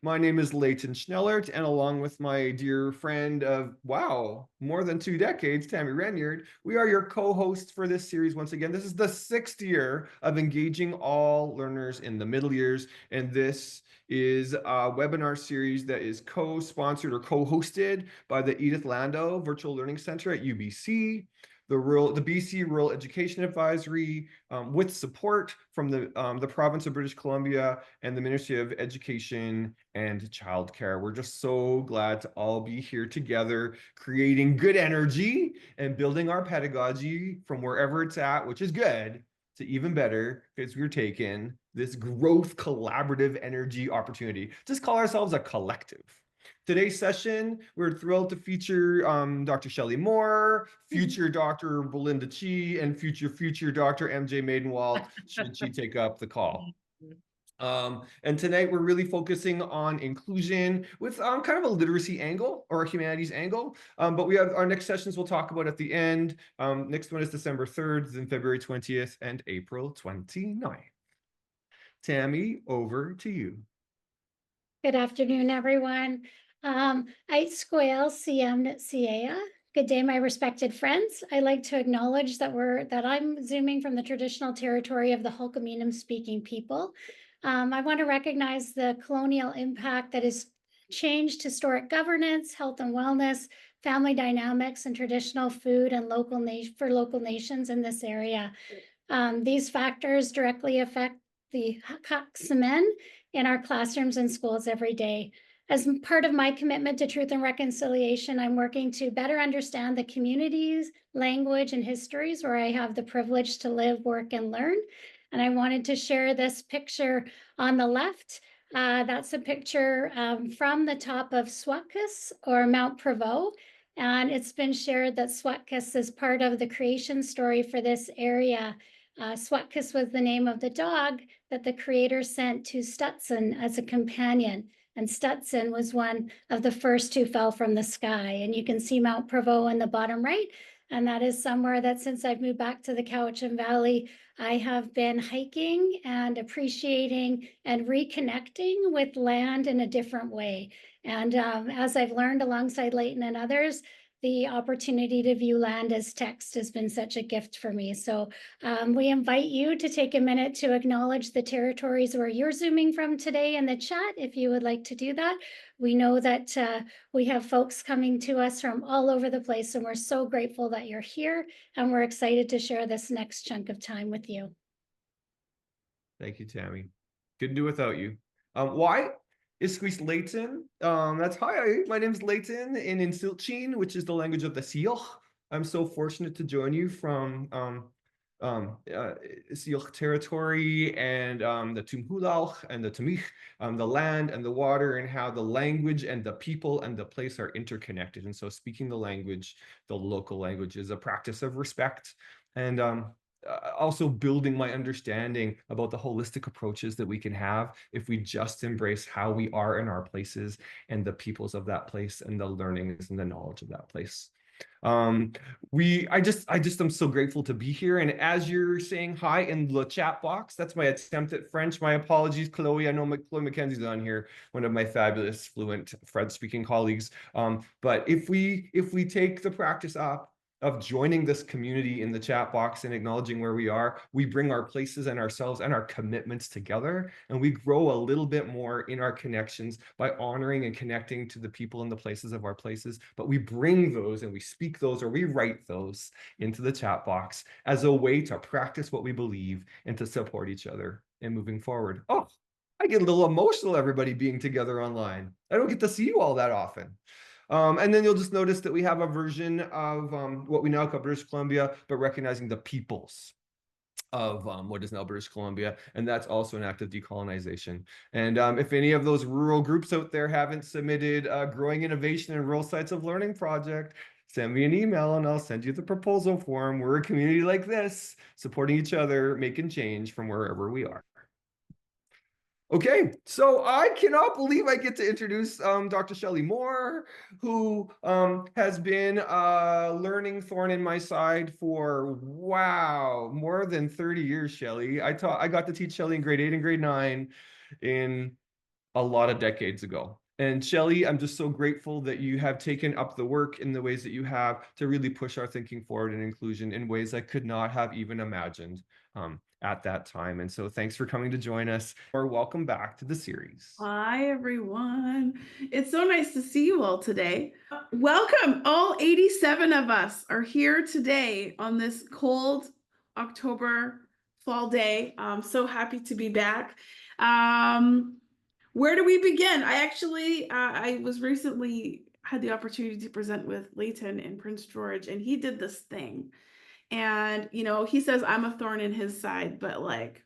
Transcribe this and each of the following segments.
My name is Leyton Schnellert, and along with my dear friend of, wow, more than 2 decades, Tammy Renyard, we are your co-hosts for this series once again. This is the 6th year of engaging all learners in the middle years, and this is a webinar series that is co-sponsored or co-hosted by the Edith Landau Virtual Learning Center at UBC, the BC Rural Education Advisory, with support from the province of British Columbia and the Ministry of Education and Childcare. We're just so glad to all be here together, creating good energy and building our pedagogy from wherever it's at, which is good, to even better, because we're taking this growth collaborative energy opportunity. Just call ourselves a collective. Today's session, we're thrilled to feature Dr. Shelley Moore, future Dr. Belinda Chi, and future Dr. MJ Medenwaldt, should she take up the call. And tonight we're really focusing on inclusion with kind of a literacy angle or a humanities angle. But we have our next sessions we'll talk about at the end. Next one is December 3rd, then February 20th, and April 29th. Tammy, over to you. Good afternoon, everyone. Ait squale CM CA. Good day, my respected friends. I'd like to acknowledge that I'm zooming from the traditional territory of the Hulkaminam speaking people. I want to recognize the colonial impact that has changed historic governance, health and wellness, family dynamics, and traditional food and local nations in this area. These factors directly affect the Hakaksamen in our classrooms and schools every day. As part of my commitment to truth and reconciliation, I'm working to better understand the communities, language, and histories where I have the privilege to live, work, and learn. And I wanted to share this picture on the left. That's a picture from the top of Swatkas or Mount Prevost. And it's been shared that Swatkas is part of the creation story for this area. Swatkas was the name of the dog that the creator sent to Stutson as a companion. And Stutson was one of the first who fell from the sky. And you can see Mount Prevost in the bottom right. And that is somewhere that since I've moved back to the Cowichan Valley, I have been hiking and appreciating and reconnecting with land in a different way. And as I've learned alongside Leyton and others, the opportunity to view land as text has been such a gift for me. So we invite you to take a minute to acknowledge the territories where you're zooming from today in the chat, if you would like to do that. We know that we have folks coming to us from all over the place, and we're so grateful that you're here, and we're excited to share this next chunk of time with you. Thank you, Tammy. Couldn't do without you. Why? Isquis Leyton. That's hi. My name is Leyton in Insilchin, which is the language of the Seal. I'm so fortunate to join you from Seal territory and the Tumhulauch and the Tumich, the land and the water, and how the language and the people and the place are interconnected. And so speaking the language, the local language, is a practice of respect and also building my understanding about the holistic approaches that we can have if we just embrace how we are in our places and the peoples of that place and the learnings and the knowledge of that place. I just am so grateful to be here. And as you're saying hi in the chat box, that's my attempt at French. My apologies, Chloe. I know Chloe McKenzie's on here, one of my fabulous fluent French speaking colleagues. But if we take the practice up of joining this community in the chat box and acknowledging where we are, we bring our places and ourselves and our commitments together, and we grow a little bit more in our connections by honoring and connecting to the people and the places of our places. But we bring those and we speak those or we write those into the chat box as a way to practice what we believe and to support each other in moving forward. Oh, I get a little emotional, everybody being together online. I don't get to see you all that often. And then you'll just notice that we have a version of what we now call British Columbia, but recognizing the peoples of what is now British Columbia, and that's also an act of decolonization. And if any of those rural groups out there haven't submitted a Growing Innovation in Rural Sites of Learning project, send me an email and I'll send you the proposal form. We're a community like this, supporting each other, making change from wherever we are. Okay, so I cannot believe I get to introduce Dr. Shelley Moore, who has been a learning thorn in my side for, wow, more than 30 years, Shelley. I got to teach Shelley in grade 8 and grade 9 in a lot of decades ago. And Shelley, I'm just so grateful that you have taken up the work in the ways that you have to really push our thinking forward in inclusion in ways I could not have even imagined at that time. And so thanks for coming to join us, or welcome back to the series. Hi, everyone. It's so nice to see you all today. Welcome. All 87 of us are here today on this cold October fall day. I'm so happy to be back. Where do we begin? I was recently had the opportunity to present with Leyton in Prince George, and he did this thing. And, he says I'm a thorn in his side, but like,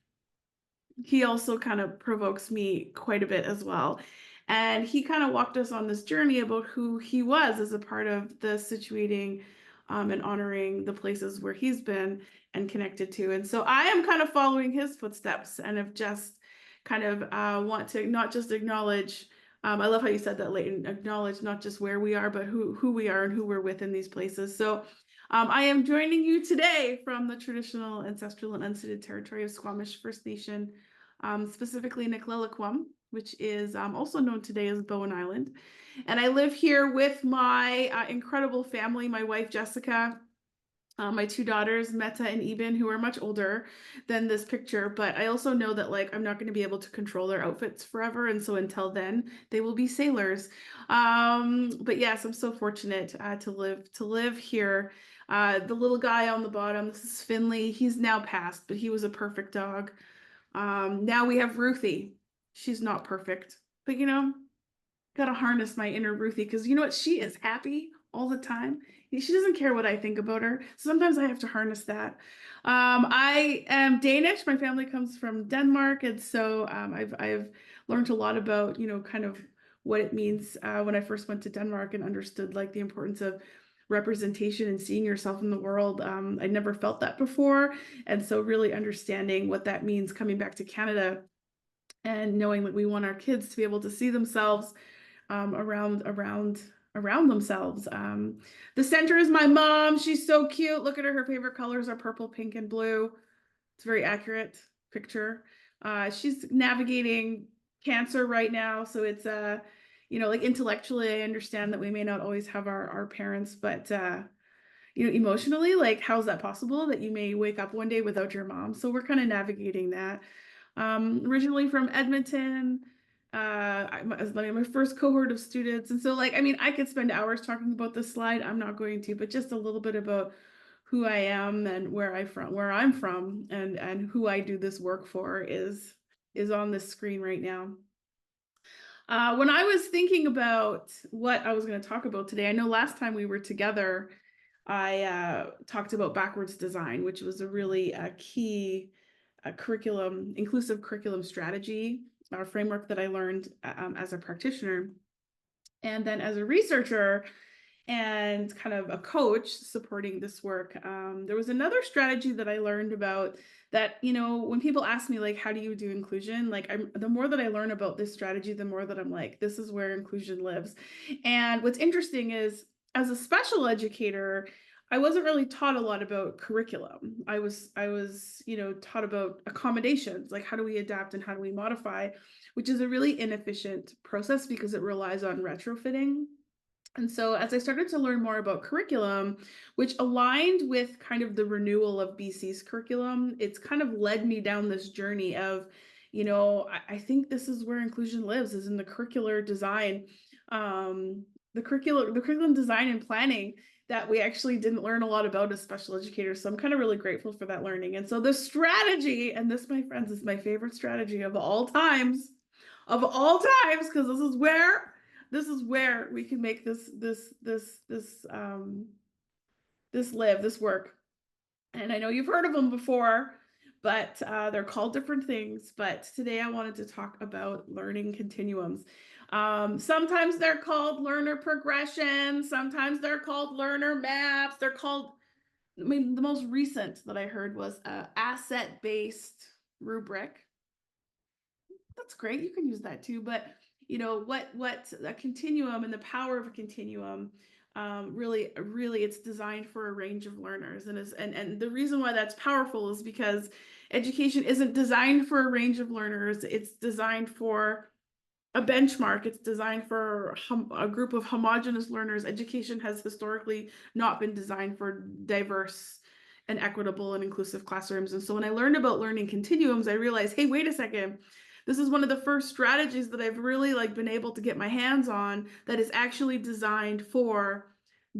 he also kind of provokes me quite a bit as well. And he kind of walked us on this journey about who he was as a part of the situating and honoring the places where he's been and connected to. And so I am kind of following his footsteps and have just kind of want to not just acknowledge. I love how you said that, Leyton, acknowledge not just where we are, but who we are and who we're with in these places. So I am joining you today from the traditional, ancestral, and unceded territory of Squamish First Nation, specifically Niklelaquam, which is also known today as Bowen Island. And I live here with my incredible family, my wife, Jessica, my two daughters, Meta and Eben, who are much older than this picture, but I also know that like I'm not going to be able to control their outfits forever, and so until then they will be sailors. But yes, I'm so fortunate to live here. The little guy on the bottom, this is Finley. He's now passed, but he was a perfect dog. Now we have Ruthie. She's not perfect, but gotta harness my inner Ruthie, because you know what? She is happy all the time. She doesn't care what I think about her. Sometimes I have to harness that. I am Danish. My family comes from Denmark, and so I've learned a lot about kind of what it means when I first went to Denmark and understood like the importance of representation and seeing yourself in the world. I'd never felt that before, and so really understanding what that means coming back to Canada and knowing that we want our kids to be able to see themselves around themselves. The center is my mom. She's so cute. Look at her. Her favorite colors are purple, pink, and blue. It's a very accurate picture. She's navigating cancer right now, so it's like intellectually, I understand that we may not always have our parents, but emotionally, like how's that possible that you may wake up one day without your mom? So we're kind of navigating that. Originally from Edmonton, my first cohort of students. And so like, I mean, I could spend hours talking about this slide. I'm not going to, but just a little bit about who I am and where I'm from and who I do this work for is on this screen right now. When I was thinking about what I was going to talk about today, I know last time we were together, I talked about backwards design, which was a really key inclusive curriculum strategy, our framework that I learned as a practitioner. And then as a researcher and kind of a coach supporting this work, there was another strategy that I learned about that, when people ask me, like, how do you do inclusion? Like, the more that I learn about this strategy, the more that I'm like, this is where inclusion lives. And what's interesting is, as a special educator, I wasn't really taught a lot about curriculum. I was, taught about accommodations, like how do we adapt and how do we modify, which is a really inefficient process because it relies on retrofitting. And so as I started to learn more about curriculum, which aligned with kind of the renewal of BC's curriculum, it's kind of led me down this journey of, I think this is where inclusion lives, is in the curricular design, the curriculum design and planning that we actually didn't learn a lot about as special educators. So I'm kind of really grateful for that learning. And so the strategy, and this, my friends, is my favorite strategy of all times, because this is where we can make this live, this work. And I know you've heard of them before, but they're called different things. But today I wanted to talk about learning continuums. Sometimes they're called learner progression. Sometimes they're called learner maps. They're called, the most recent that I heard was asset-based rubric. That's great. You can use that too. But what a continuum and the power of a continuum, really it's designed for a range of learners, and the reason why that's powerful is because education isn't designed for a range of learners. It's designed for a benchmark. It's designed for a group of homogeneous learners. Education has historically not been designed for diverse and equitable and inclusive classrooms. And so when I learned about learning continuums, I realized, hey, wait a second. This is one of the first strategies that I've really been able to get my hands on that is actually designed for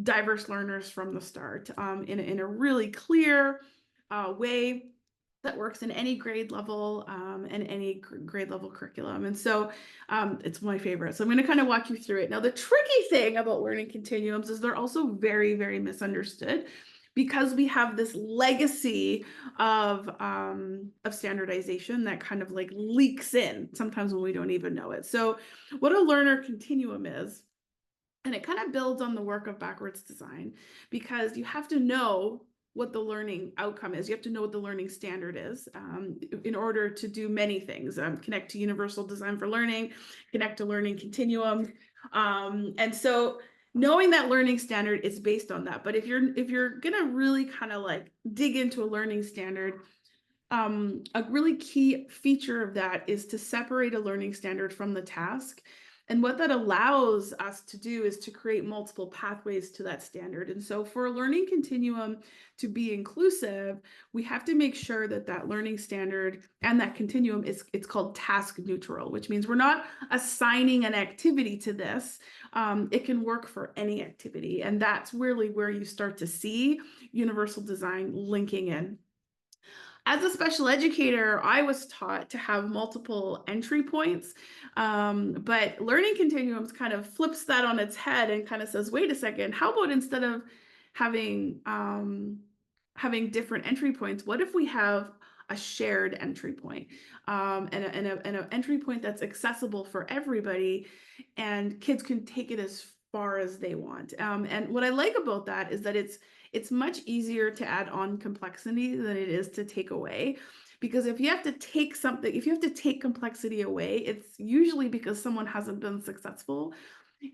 diverse learners from the start, in a really clear way that works in any grade level, and any grade level curriculum. And so it's my favorite. So I'm going to kind of walk you through it. Now, the tricky thing about learning continuums is they're also very, very misunderstood, because we have this legacy of standardization that kind of leaks in sometimes when we don't even know it. So what a learner continuum is, and it kind of builds on the work of backwards design, because you have to know what the learning outcome is. You have to know what the learning standard is, in order to do many things. Connect to universal design for learning, connect to learning continuum. And so knowing that learning standard is based on that. But if you're gonna really kind of dig into a learning standard, a really key feature of that is to separate a learning standard from the task. And what that allows us to do is to create multiple pathways to that standard. And so for a learning continuum to be inclusive, we have to make sure that that learning standard and that continuum it's called task neutral, which means we're not assigning an activity to this. It can work for any activity. And that's really where you start to see universal design linking in. As a special educator, I was taught to have multiple entry points, but learning continuums kind of flips that on its head and kind of says, wait a second, how about instead of having different entry points, what if we have a shared entry point, and an entry point that's accessible for everybody, and kids can take it as far as they want. And what I like about that is that it's much easier to add on complexity than it is to take away. Because if you have to take something, if you have to take complexity away, it's usually because someone hasn't been successful.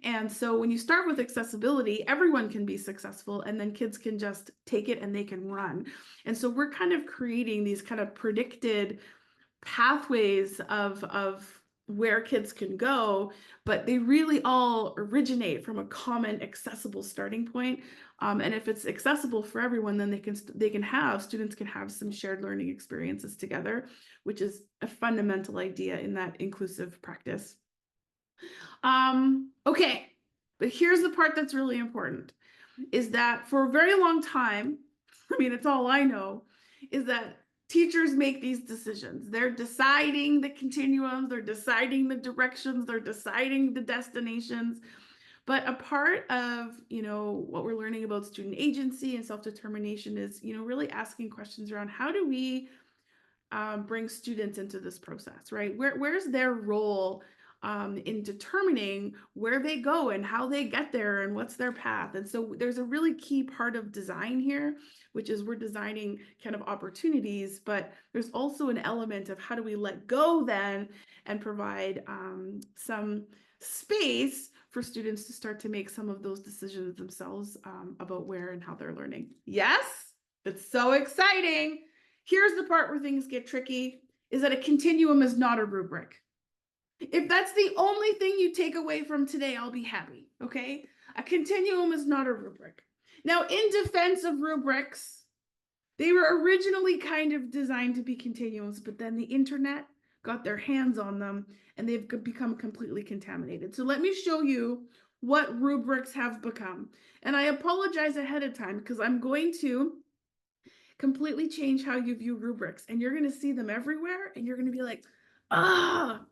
And so when you start with accessibility, everyone can be successful, and then kids can just take it and they can run. And so we're kind of creating these kind of predicted pathways of where kids can go, but they really all originate from a common accessible starting point. And if it's accessible for everyone, then students can have some shared learning experiences together, which is a fundamental idea in that inclusive practice. Okay, but here's the part that's really important, is that for a very long time, I mean, it's all I know, is that teachers make these decisions. They're deciding the continuums, they're deciding the directions, they're deciding the destinations. But a part of, what we're learning about student agency and self-determination is, really asking questions around how do we bring students into this process, right? Where's their role in determining where they go and how they get there and what's their path? And so there's a really key part of design here, which is we're designing kind of opportunities, but there's also an element of how do we let go then and provide some space for students to start to make some of those decisions themselves, about where and how they're learning. Yes, it's so exciting. Here's the part where things get tricky, is that a continuum is not a rubric. If that's the only thing you take away from today, I'll be happy, okay? A continuum is not a rubric. Now, in defense of rubrics, they were originally kind of designed to be continuums, but then the internet got their hands on them and they've become completely contaminated. So let me show you what rubrics have become. And I apologize ahead of time because I'm going to completely change how you view rubrics, and you're going to see them everywhere and you're going to be like,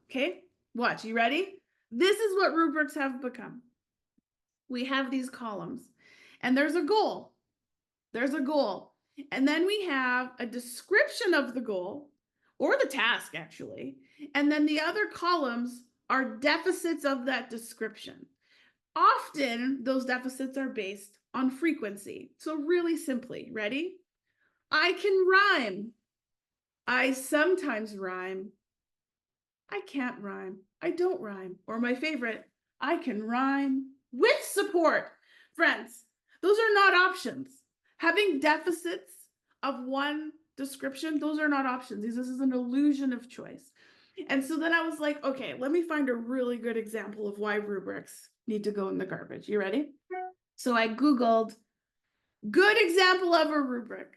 okay, watch, you ready? This is what rubrics have become. We have these columns and there's a goal. There's a goal. And then we have a description of the goal or the task actually. And then the other columns are deficits of that description. Often those deficits are based on frequency. So really simply, ready? I can rhyme. I sometimes rhyme. I can't rhyme. I don't rhyme. Or my favorite, I can rhyme with support. Friends, those are not options. Having deficits of one description, those are not options. This is an illusion of choice. And so then I was like, okay, let me find a really good example of why rubrics need to go in the garbage. You ready? So I Googled good example of a rubric.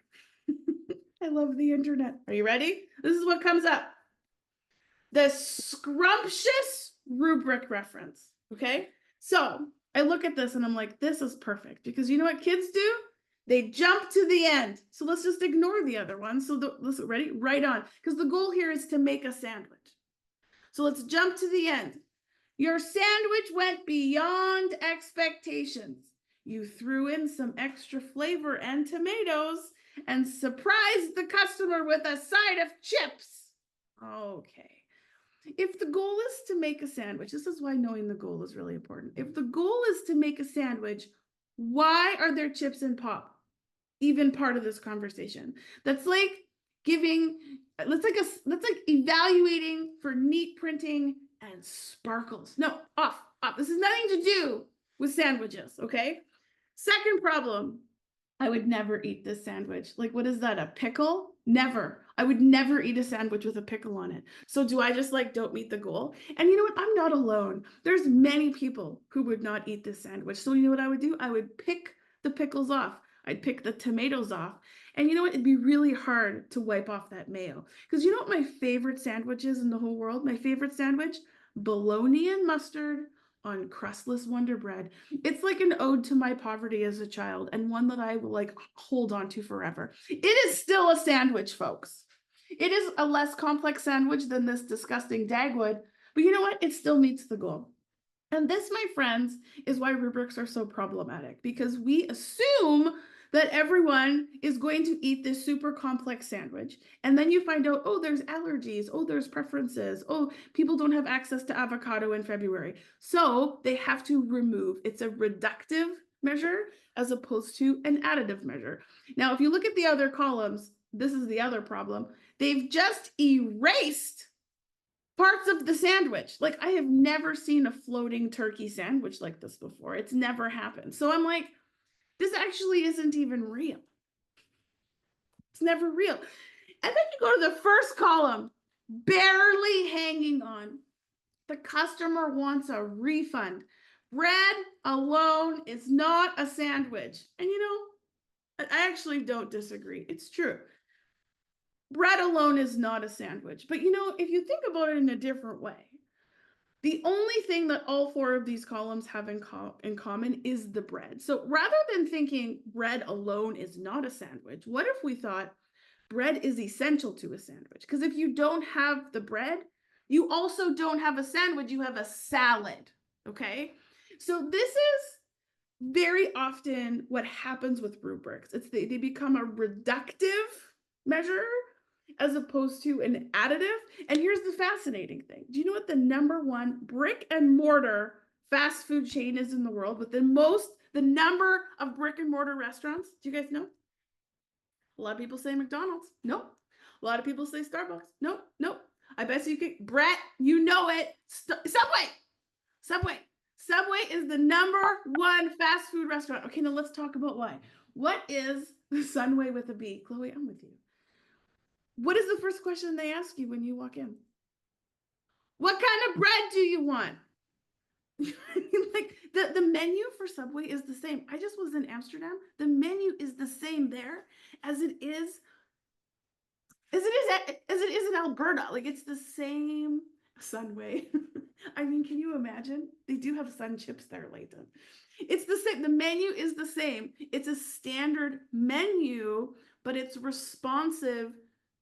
I love the internet. Are you ready? This is what comes up. The scrumptious rubric reference. Okay. So I look at this and I'm like, this is perfect, because you know what kids do? They jump to the end. So let's just ignore the other one. So let's ready, right on. Because the goal here is to make a sandwich. So let's jump to the end. Your sandwich went beyond expectations. You threw in some extra flavor and tomatoes and surprised the customer with a side of chips. Okay. If the goal is to make a sandwich, this is why knowing the goal is really important. If the goal is to make a sandwich, why are there chips and pop even part of this conversation? That's like that's like evaluating for neat printing and sparkles. No, off. This has nothing to do with sandwiches, okay? Second problem, I would never eat this sandwich. Like, what is that, a pickle? Never. I would never eat a sandwich with a pickle on it. So do I just like don't meet the goal? And you know what? I'm not alone. There's many people who would not eat this sandwich. So you know what I would do? I would pick the pickles off. I'd pick the tomatoes off. And you know what? It'd be really hard to wipe off that mayo. Because you know what my favorite sandwich is in the whole world? My favorite sandwich? Bologna and mustard on crustless Wonder Bread. It's like an ode to my poverty as a child, and one that I will like hold on to forever. It is still a sandwich, folks. It is a less complex sandwich than this disgusting Dagwood, but you know what? It still meets the goal. And this, my friends, is why rubrics are so problematic, because we assume that everyone is going to eat this super complex sandwich. And then you find out, oh, there's allergies. Oh, there's preferences. Oh, people don't have access to avocado in February. So they have to remove. It's a reductive measure as opposed to an additive measure. Now, if you look at the other columns, this is the other problem. They've just erased parts of the sandwich. Like, I have never seen a floating turkey sandwich like this before. It's never happened. So I'm like, this actually isn't even real. It's never real. And then you go to the first column, barely hanging on. The customer wants a refund. Bread alone is not a sandwich. And you know, I actually don't disagree. It's true. Bread alone is not a sandwich. But you know, if you think about it in a different way, the only thing that all four of these columns have in common is the bread. So rather than thinking bread alone is not a sandwich, what if we thought bread is essential to a sandwich? Because if you don't have the bread, you also don't have a sandwich, you have a salad, okay? So this is very often what happens with rubrics. They become a reductive measure as opposed to an additive. And here's the fascinating thing. Do you know what the #1 brick and mortar fast food chain is in the world with the number of brick and mortar restaurants? Do you guys know? A lot of people say McDonald's. Nope. A lot of people say Starbucks. Nope. I bet you could, Brett, you know it. Subway is the #1 fast food restaurant. Okay, now let's talk about why. What is the Sunway with a B? Chloe, I'm with you. What is the first question they ask you when you walk in? What kind of bread do you want? Like the menu for Subway is the same. I just was in Amsterdam. The menu is the same there as it is in Alberta. Like, it's the same Sunway. I mean, can you imagine? They do have sun chips there, Leyton. It's the same. The menu is the same. It's a standard menu, but it's responsive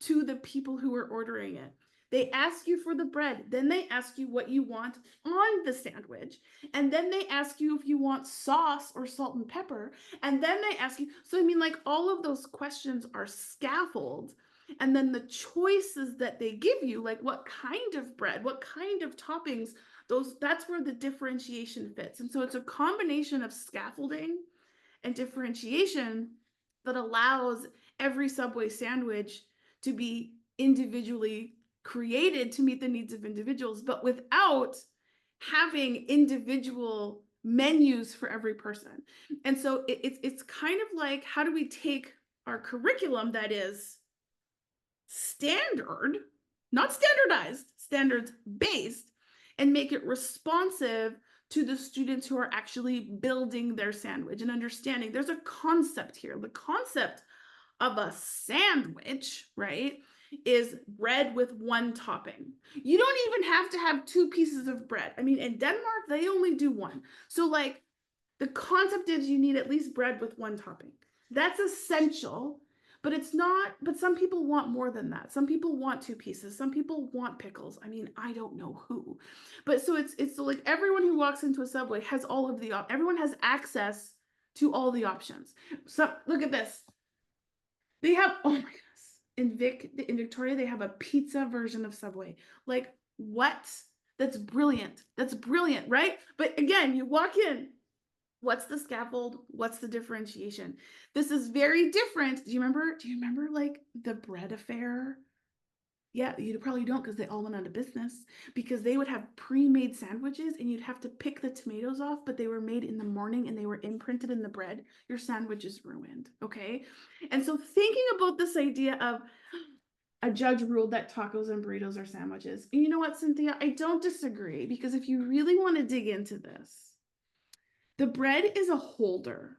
to the people who are ordering it. They ask you for the bread, then they ask you what you want on the sandwich, and then they ask you if you want sauce or salt and pepper, and then they ask you, so I mean, like, all of those questions are scaffolded, and then the choices that they give you, like what kind of bread, what kind of toppings, that's where the differentiation fits. And so it's a combination of scaffolding and differentiation that allows every Subway sandwich to be individually created to meet the needs of individuals, but without having individual menus for every person. And so it's kind of like, how do we take our curriculum that is standard, not standardized, standards based and make it responsive to the students who are actually building their sandwich and understanding there's a concept here. The concept of a sandwich, right, is bread with one topping. You don't even have to have two pieces of bread. I mean, in Denmark, they only do one. So like the concept is you need at least bread with one topping. That's essential, but it's not, but some people want more than that. Some people want two pieces. Some people want pickles. I mean, I don't know who, but so it's like everyone who walks into a Subway has all of the, everyone has access to all the options. So look at this. They have, oh my goodness, in Victoria, they have a pizza version of Subway. Like what? That's brilliant. That's brilliant, right? But again, you walk in, what's the scaffold? What's the differentiation? This is very different. Do you remember like the bread affair? Yeah, you probably don't because they all went out of business because they would have pre-made sandwiches and you'd have to pick the tomatoes off, but they were made in the morning and they were imprinted in the bread. Your sandwich is ruined, okay? And so thinking about this idea of a judge ruled that tacos and burritos are sandwiches. And you know what, Cynthia? I don't disagree because if you really want to dig into this, the bread is a holder.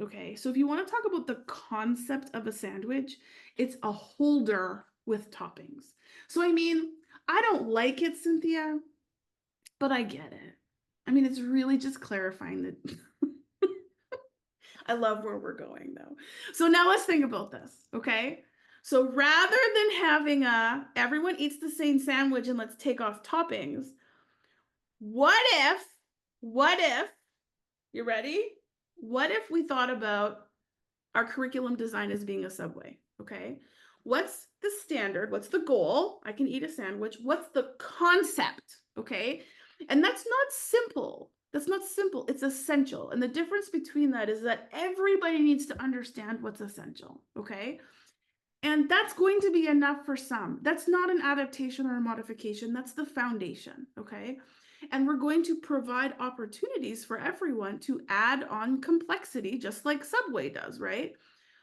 Okay, so if you want to talk about the concept of a sandwich, it's a holder with toppings. So, I mean, I don't like it, Cynthia, but I get it. I mean, it's really just clarifying that. I love where we're going, though. So now let's think about this, okay? So rather than having everyone eats the same sandwich and let's take off toppings, what if, you ready? What if we thought about our curriculum design as being a Subway, okay? What's the standard? What's the goal? I can eat a sandwich. What's the concept, okay? And that's not simple. That's not simple. It's essential. And the difference between that is that everybody needs to understand what's essential, okay? And that's going to be enough for some. That's not an adaptation or a modification. That's the foundation, okay? And we're going to provide opportunities for everyone to add on complexity, just like Subway does, right?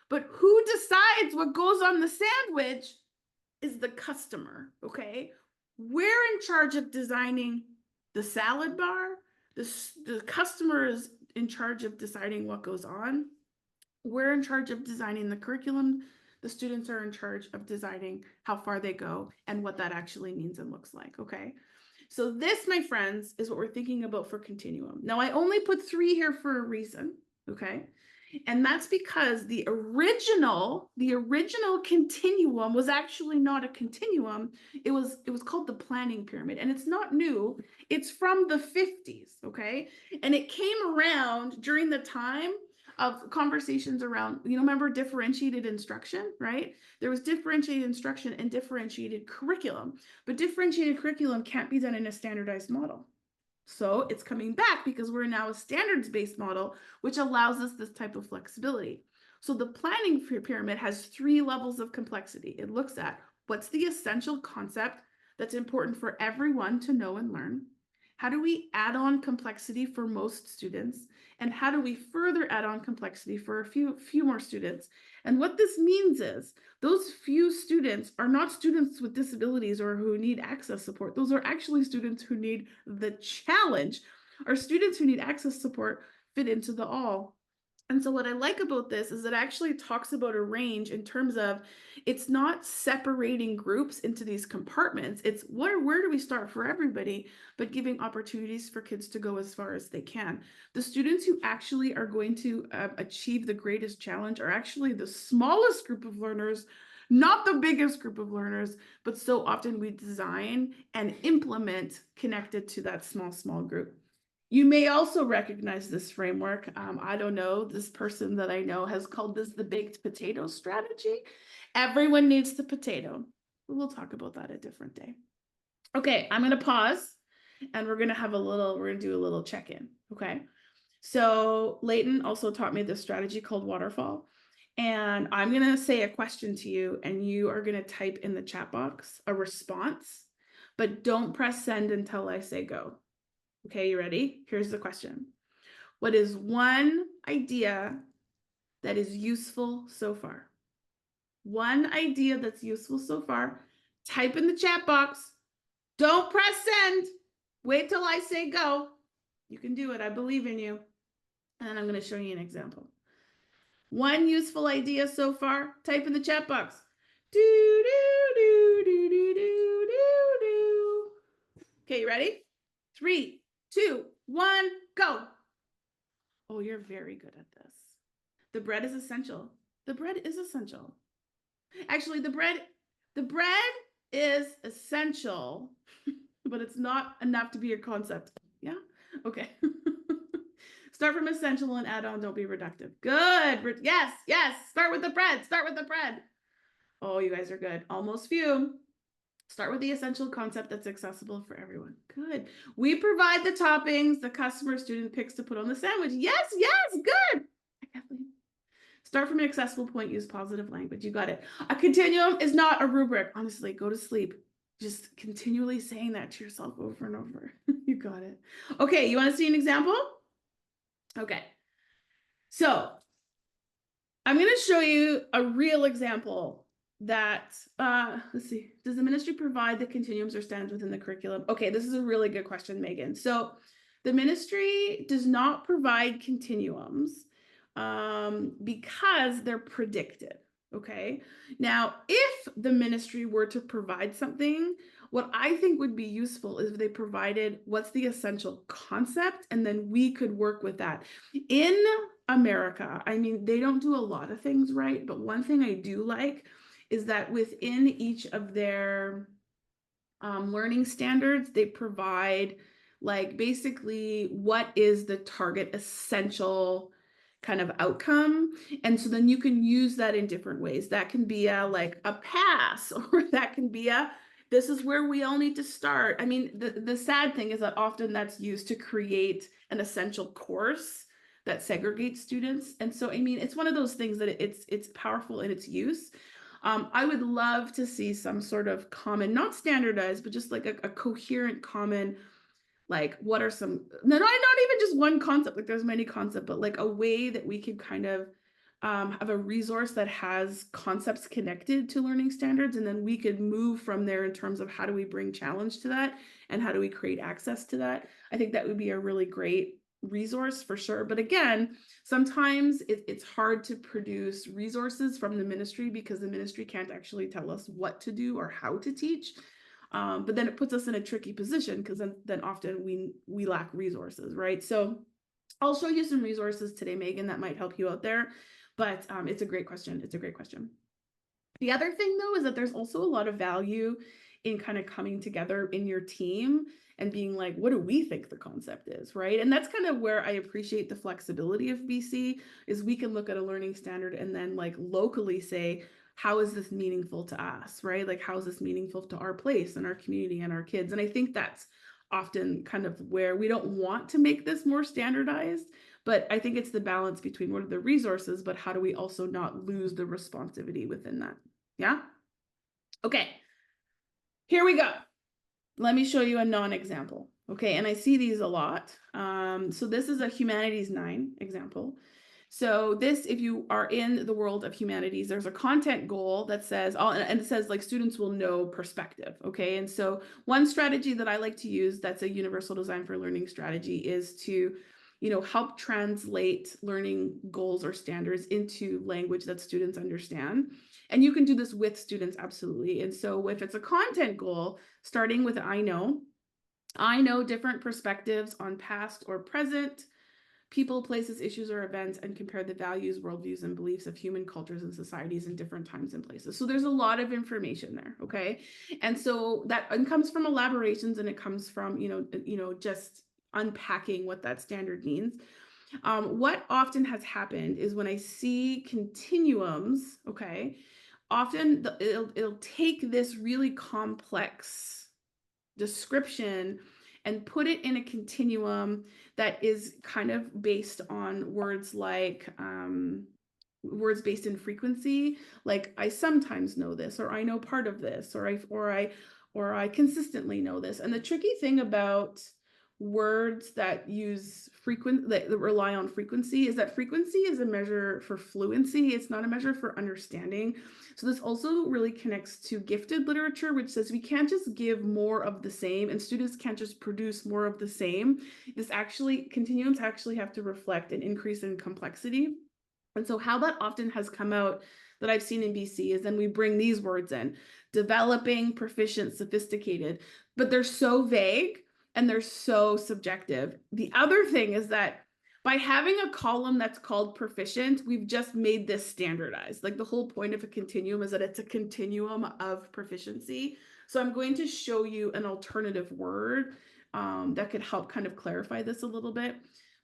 But who decides what goes on the sandwich is the customer, okay? We're in charge of designing the salad bar. The customer is in charge of deciding what goes on. We're in charge of designing the curriculum. The students are in charge of deciding how far they go and what that actually means and looks like, okay? So this, my friends, is what we're thinking about for continuum. Now, I only put 3 here for a reason, okay? And that's because the original continuum was actually not a continuum. It was called the planning pyramid, and it's not new. It's from the 50s, okay? And it came around during the time of conversations around, remember differentiated instruction, right? There was differentiated instruction and differentiated curriculum, but differentiated curriculum can't be done in a standardized model. So it's coming back because we're now a standards-based model, which allows us this type of flexibility. So the planning pyramid has 3 levels of complexity. It looks at what's the essential concept that's important for everyone to know and learn. How do we add on complexity for most students? And how do we further add on complexity for a few more students? And what this means is those few students are not students with disabilities or who need access support. Those are actually students who need the challenge. Our students who need access support fit into the all. And so what I like about this is it actually talks about a range in terms of it's not separating groups into these compartments. It's where do we start for everybody, but giving opportunities for kids to go as far as they can. The students who actually are going to achieve the greatest challenge are actually the smallest group of learners, not the biggest group of learners, but so often we design and implement connected to that small group. You may also recognize this framework. I don't know, this person that I know has called this the baked potato strategy. Everyone needs the potato. We'll talk about that a different day. Okay, I'm gonna pause and we're gonna do a little check-in, okay? So Leyton also taught me this strategy called waterfall. And I'm gonna say a question to you and you are gonna type in the chat box a response, but don't press send until I say go. Okay, you ready? Here's the question. What is one idea that is useful so far? One idea that's useful so far. Type in the chat box. Don't press send. Wait till I say go. You can do it. I believe in you. And I'm going to show you an example. One useful idea so far. Type in the chat box. Do, do, do, do, do, do, do, do. Okay, you ready? 3, 2, 1, go. Oh, you're very good at this. The bread is essential. The bread is essential. Actually, the bread is essential, but it's not enough to be a concept. Yeah? Okay. Start from essential and add on, don't be reductive. Good. Yes, yes. Start with the bread. Start with the bread. Oh, you guys are good. Almost few. Start with the essential concept that's accessible for everyone. Good. We provide the toppings the customer student picks to put on the sandwich. Yes, yes, good. Start from an accessible point, use positive language. You got it. A continuum is not a rubric. Honestly, go to sleep. Just continually saying that to yourself over and over. You got it. Okay, you want to see an example? Okay. So I'm going to show you a real example that, let's see, does the ministry provide the continuums or standards within the curriculum? Okay, this is a really good question, Megan. So the ministry does not provide continuums because they're predicted. Okay. Now, if the ministry were to provide something, what I think would be useful is if they provided what's the essential concept, and then we could work with that. In America, I mean, they don't do a lot of things right, but one thing I do like is that within each of their learning standards, they provide like basically what is the target essential kind of outcome. And so then you can use that in different ways. That can be a like a pass, or that can be a this is where we all need to start. I mean, the sad thing is that often that's used to create an essential course that segregates students. And so, I mean, it's one of those things that it's powerful in its use. I would love to see some sort of common, not standardized, but just like a coherent common, like what are some, not even just one concept, like there's many concepts, but like a way that we could kind of have a resource that has concepts connected to learning standards, and then we could move from there in terms of how do we bring challenge to that and how do we create access to that. I think that would be a really great resource for sure. But again, sometimes it's hard to produce resources from the ministry because the ministry can't actually tell us what to do or how to teach. But then it puts us in a tricky position because then often we lack resources, right? So I'll show you some resources today, Megan, that might help you out there. But it's a great question. It's a great question. The other thing, though, is that there's also a lot of value in kind of coming together in your team and being like, what do we think the concept is, right? And that's kind of where I appreciate the flexibility of BC, is we can look at a learning standard and then like locally say, how is this meaningful to us, right? Like, how is this meaningful to our place and our community and our kids? And I think that's often kind of where we don't want to make this more standardized, but I think it's the balance between what are the resources, but how do we also not lose the responsivity within that? Yeah? Okay, here we go. Let me show you a non-example. Okay, and I see these a lot. So this is a Humanities 9 example. So this, if you are in the world of humanities, there's a content goal that says, and it says like students will know perspective, okay? And so one strategy that I like to use that's a universal design for learning strategy is to, help translate learning goals or standards into language that students understand. And you can do this with students, absolutely. And so if it's a content goal, starting with I know different perspectives on past or present people, places, issues, or events, and compare the values, worldviews, and beliefs of human cultures and societies in different times and places. So there's a lot of information there, okay? And so that comes from elaborations, and it comes from, just unpacking what that standard means. What often has happened is when I see continuums, okay, often it'll take this really complex description and put it in a continuum that is kind of based on words like words based in frequency, like I sometimes know this, or I know part of this, or I consistently know this. And the tricky thing about words that use that rely on frequency is that frequency is a measure for fluency. It's not a measure for understanding. So this also really connects to gifted literature, which says we can't just give more of the same and students can't just produce more of the same. Continuums actually have to reflect an increase in complexity. And so how that often has come out that I've seen in BC is then we bring these words in: developing, proficient, sophisticated, but they're so vague and they're so subjective. The other thing is that by having a column that's called proficient, we've just made this standardized. Like the whole point of a continuum is that it's a continuum of proficiency. So I'm going to show you an alternative word that could help kind of clarify this a little bit.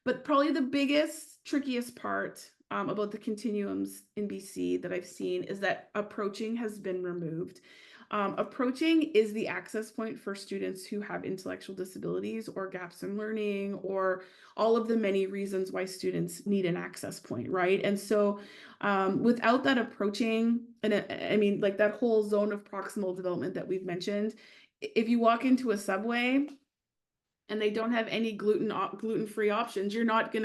But probably the biggest, trickiest part about the continuums in BC that I've seen is that approaching has been removed. Approaching is the access point for students who have intellectual disabilities or gaps in learning, or all of the many reasons why students need an access point, right? And so without that approaching, and I mean, like that whole zone of proximal development that we've mentioned, if you walk into a Subway and they don't have any gluten-free options, you're not,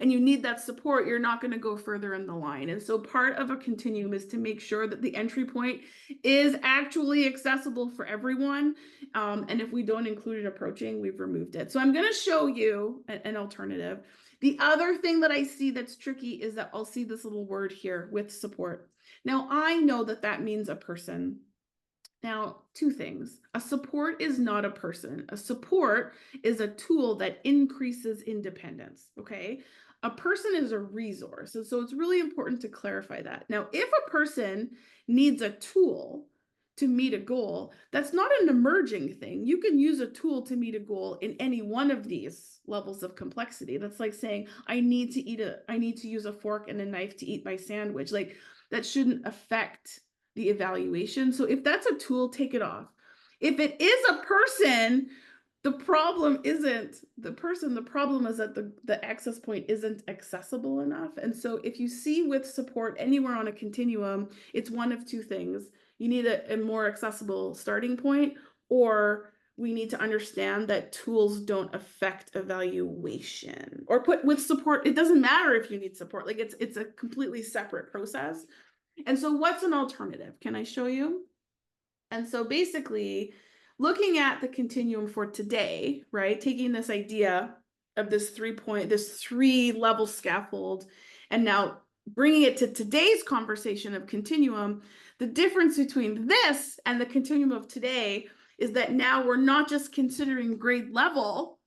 and you need that support, you're not going to go further in the line. And so part of a continuum is to make sure that the entry point is actually accessible for everyone. And if we don't include it approaching, we've removed it. So I'm going to show you an alternative. The other thing that I see that's tricky is that I'll see this little word here with support. Now I know that that means a person. Now, two things. A support is not a person. A support is a tool that increases independence, okay? A person is a resource. And so it's really important to clarify that. Now, if a person needs a tool to meet a goal, that's not an emerging thing. You can use a tool to meet a goal in any one of these levels of complexity. That's like saying, I need to use a fork and a knife to eat my sandwich. Like that shouldn't affect the evaluation. So if that's a tool, take it off. If it is a person, the problem isn't the person. The problem is that the access point isn't accessible enough. And so if you see with support anywhere on a continuum, it's one of two things. You need a more accessible starting point, or we need to understand that tools don't affect evaluation. Or put with support, it doesn't matter if you need support. Like it's a completely separate process. And so what's an alternative? Can I show you? And so basically looking at the continuum for today, right? Taking this idea of this 3-level scaffold, and now bringing it to today's conversation of continuum, the difference between this and the continuum of today is that now we're not just considering grade level,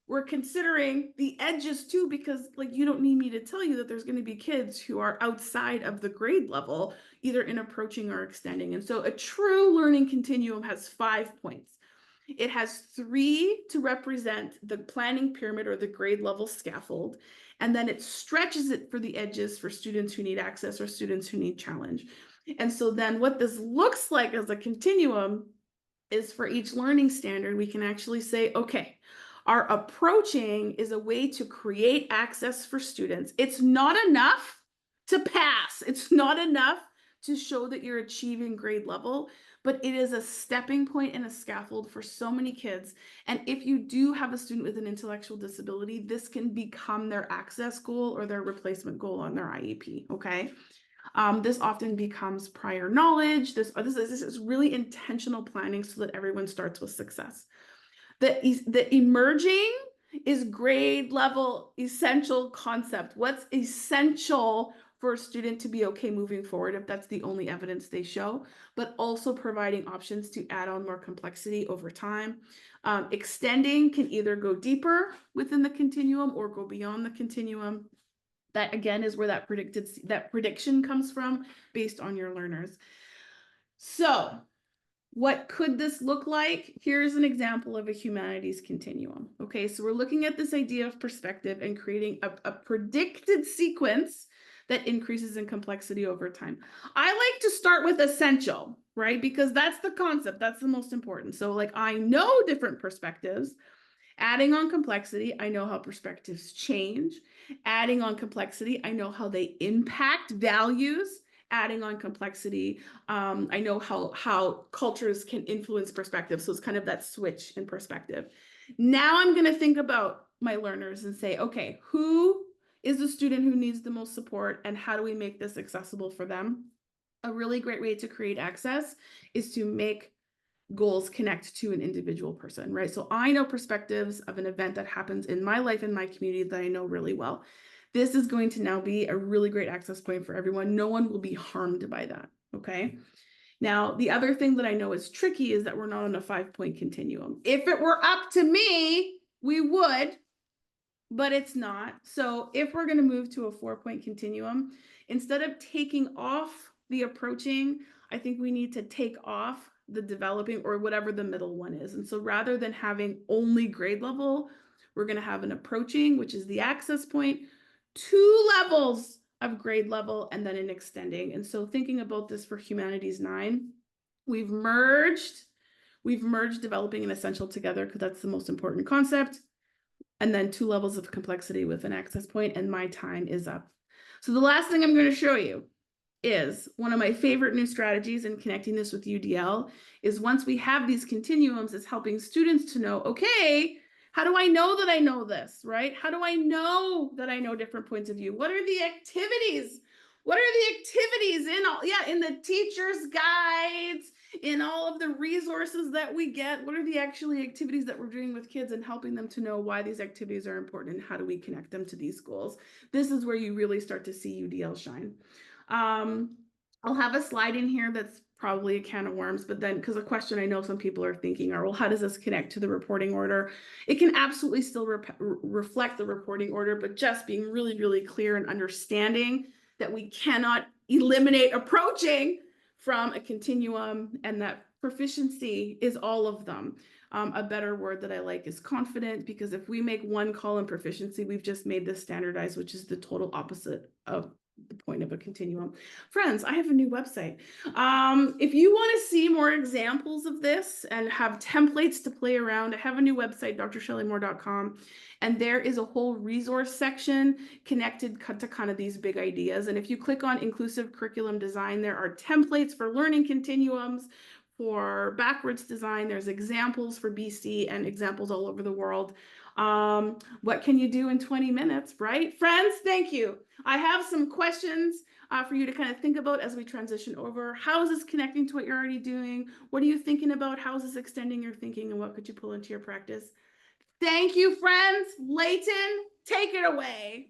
we're considering the edges too, because like you don't need me to tell you that there's going to be kids who are outside of the grade level, either in approaching or extending. And so a true learning continuum has 5 points. It has 3 to represent the planning pyramid or the grade level scaffold, and then it stretches it for the edges for students who need access or students who need challenge. And so then what this looks like as a continuum is for each learning standard, we can actually say, okay, our approaching is a way to create access for students. It's not enough to pass. It's not enough to show that you're achieving grade level, but it is a stepping point and a scaffold for so many kids. And if you do have a student with an intellectual disability, this can become their access goal or their replacement goal on their IEP, okay? This often becomes prior knowledge. This is really intentional planning so that everyone starts with success. The emerging is grade level essential concept. What's essential for a student to be okay moving forward if that's the only evidence they show, but also providing options to add on more complexity over time. Extending can either go deeper within the continuum or go beyond the continuum. That again is where that prediction comes from based on your learners. So what could this look like? Here's an example of a humanities continuum. Okay, so we're looking at this idea of perspective and creating a predicted sequence that increases in complexity over time. I like to start with essential, right? Because that's the concept, that's the most important. So like I know different perspectives. Adding on complexity, I know how perspectives change. Adding on complexity, I know how they impact values adding on complexity. I know how cultures can influence perspective. So it's kind of that switch in perspective. Now I'm going to think about my learners and say, okay, who is the student who needs the most support, and how do we make this accessible for them? A really great way to create access is to make goals connect to an individual person, right? So I know perspectives of an event that happens in my life, in my community, that I know really well. This is going to now be a really great access point for everyone. No one will be harmed by that, okay? Now, the other thing that I know is tricky is that we're not on a 5-point continuum. If it were up to me, we would, but it's not. So if we're going to move to a 4-point continuum, instead of taking off the approaching, I think we need to take off the developing, or whatever the middle one is. And so rather than having only grade level, we're going to have an approaching, which is the access point, 2 levels of grade level, and then an extending. And so thinking about this for Humanities 9, we've merged developing and essential together, because that's the most important concept. And then 2 levels of complexity with an access point, and my time is up. So the last thing I'm going to show you is one of my favorite new strategies in connecting this with UDL is, once we have these continuums, is helping students to know, okay, how do I know that I know this, right? How do I know that I know different points of view? What are the activities? What are the activities in the teacher's guides, in all of the resources that we get? What are the actually activities that we're doing with kids, and helping them to know why these activities are important, and how do we connect them to these goals? This is where you really start to see UDL shine. I'll have a slide in here that's probably a can of worms, but then, because a question I know some people are thinking are, well, how does this connect to the reporting order? It can absolutely still reflect the reporting order, but just being really, really clear and understanding that we cannot eliminate approaching from a continuum, and that proficiency is all of them. A better word that I like is confident, because if we make one call in proficiency, we've just made this standardized, which is the total opposite of the point of a continuum. Friends, I have a new website. If you want to see more examples of this and have templates to play around, I have a new website, drshelleymore.com, and there is a whole resource section connected to kind of these big ideas. And if you click on inclusive curriculum design, there are templates for learning continuums. For backwards design, there's examples for BC and examples all over the world. What can you do in 20 minutes, right? Friends, thank you. I have some questions for you to kind of think about as we transition over. How is this connecting to what you're already doing? What are you thinking about? How is this extending your thinking, and what could you pull into your practice? Thank you, friends. Leyton, take it away.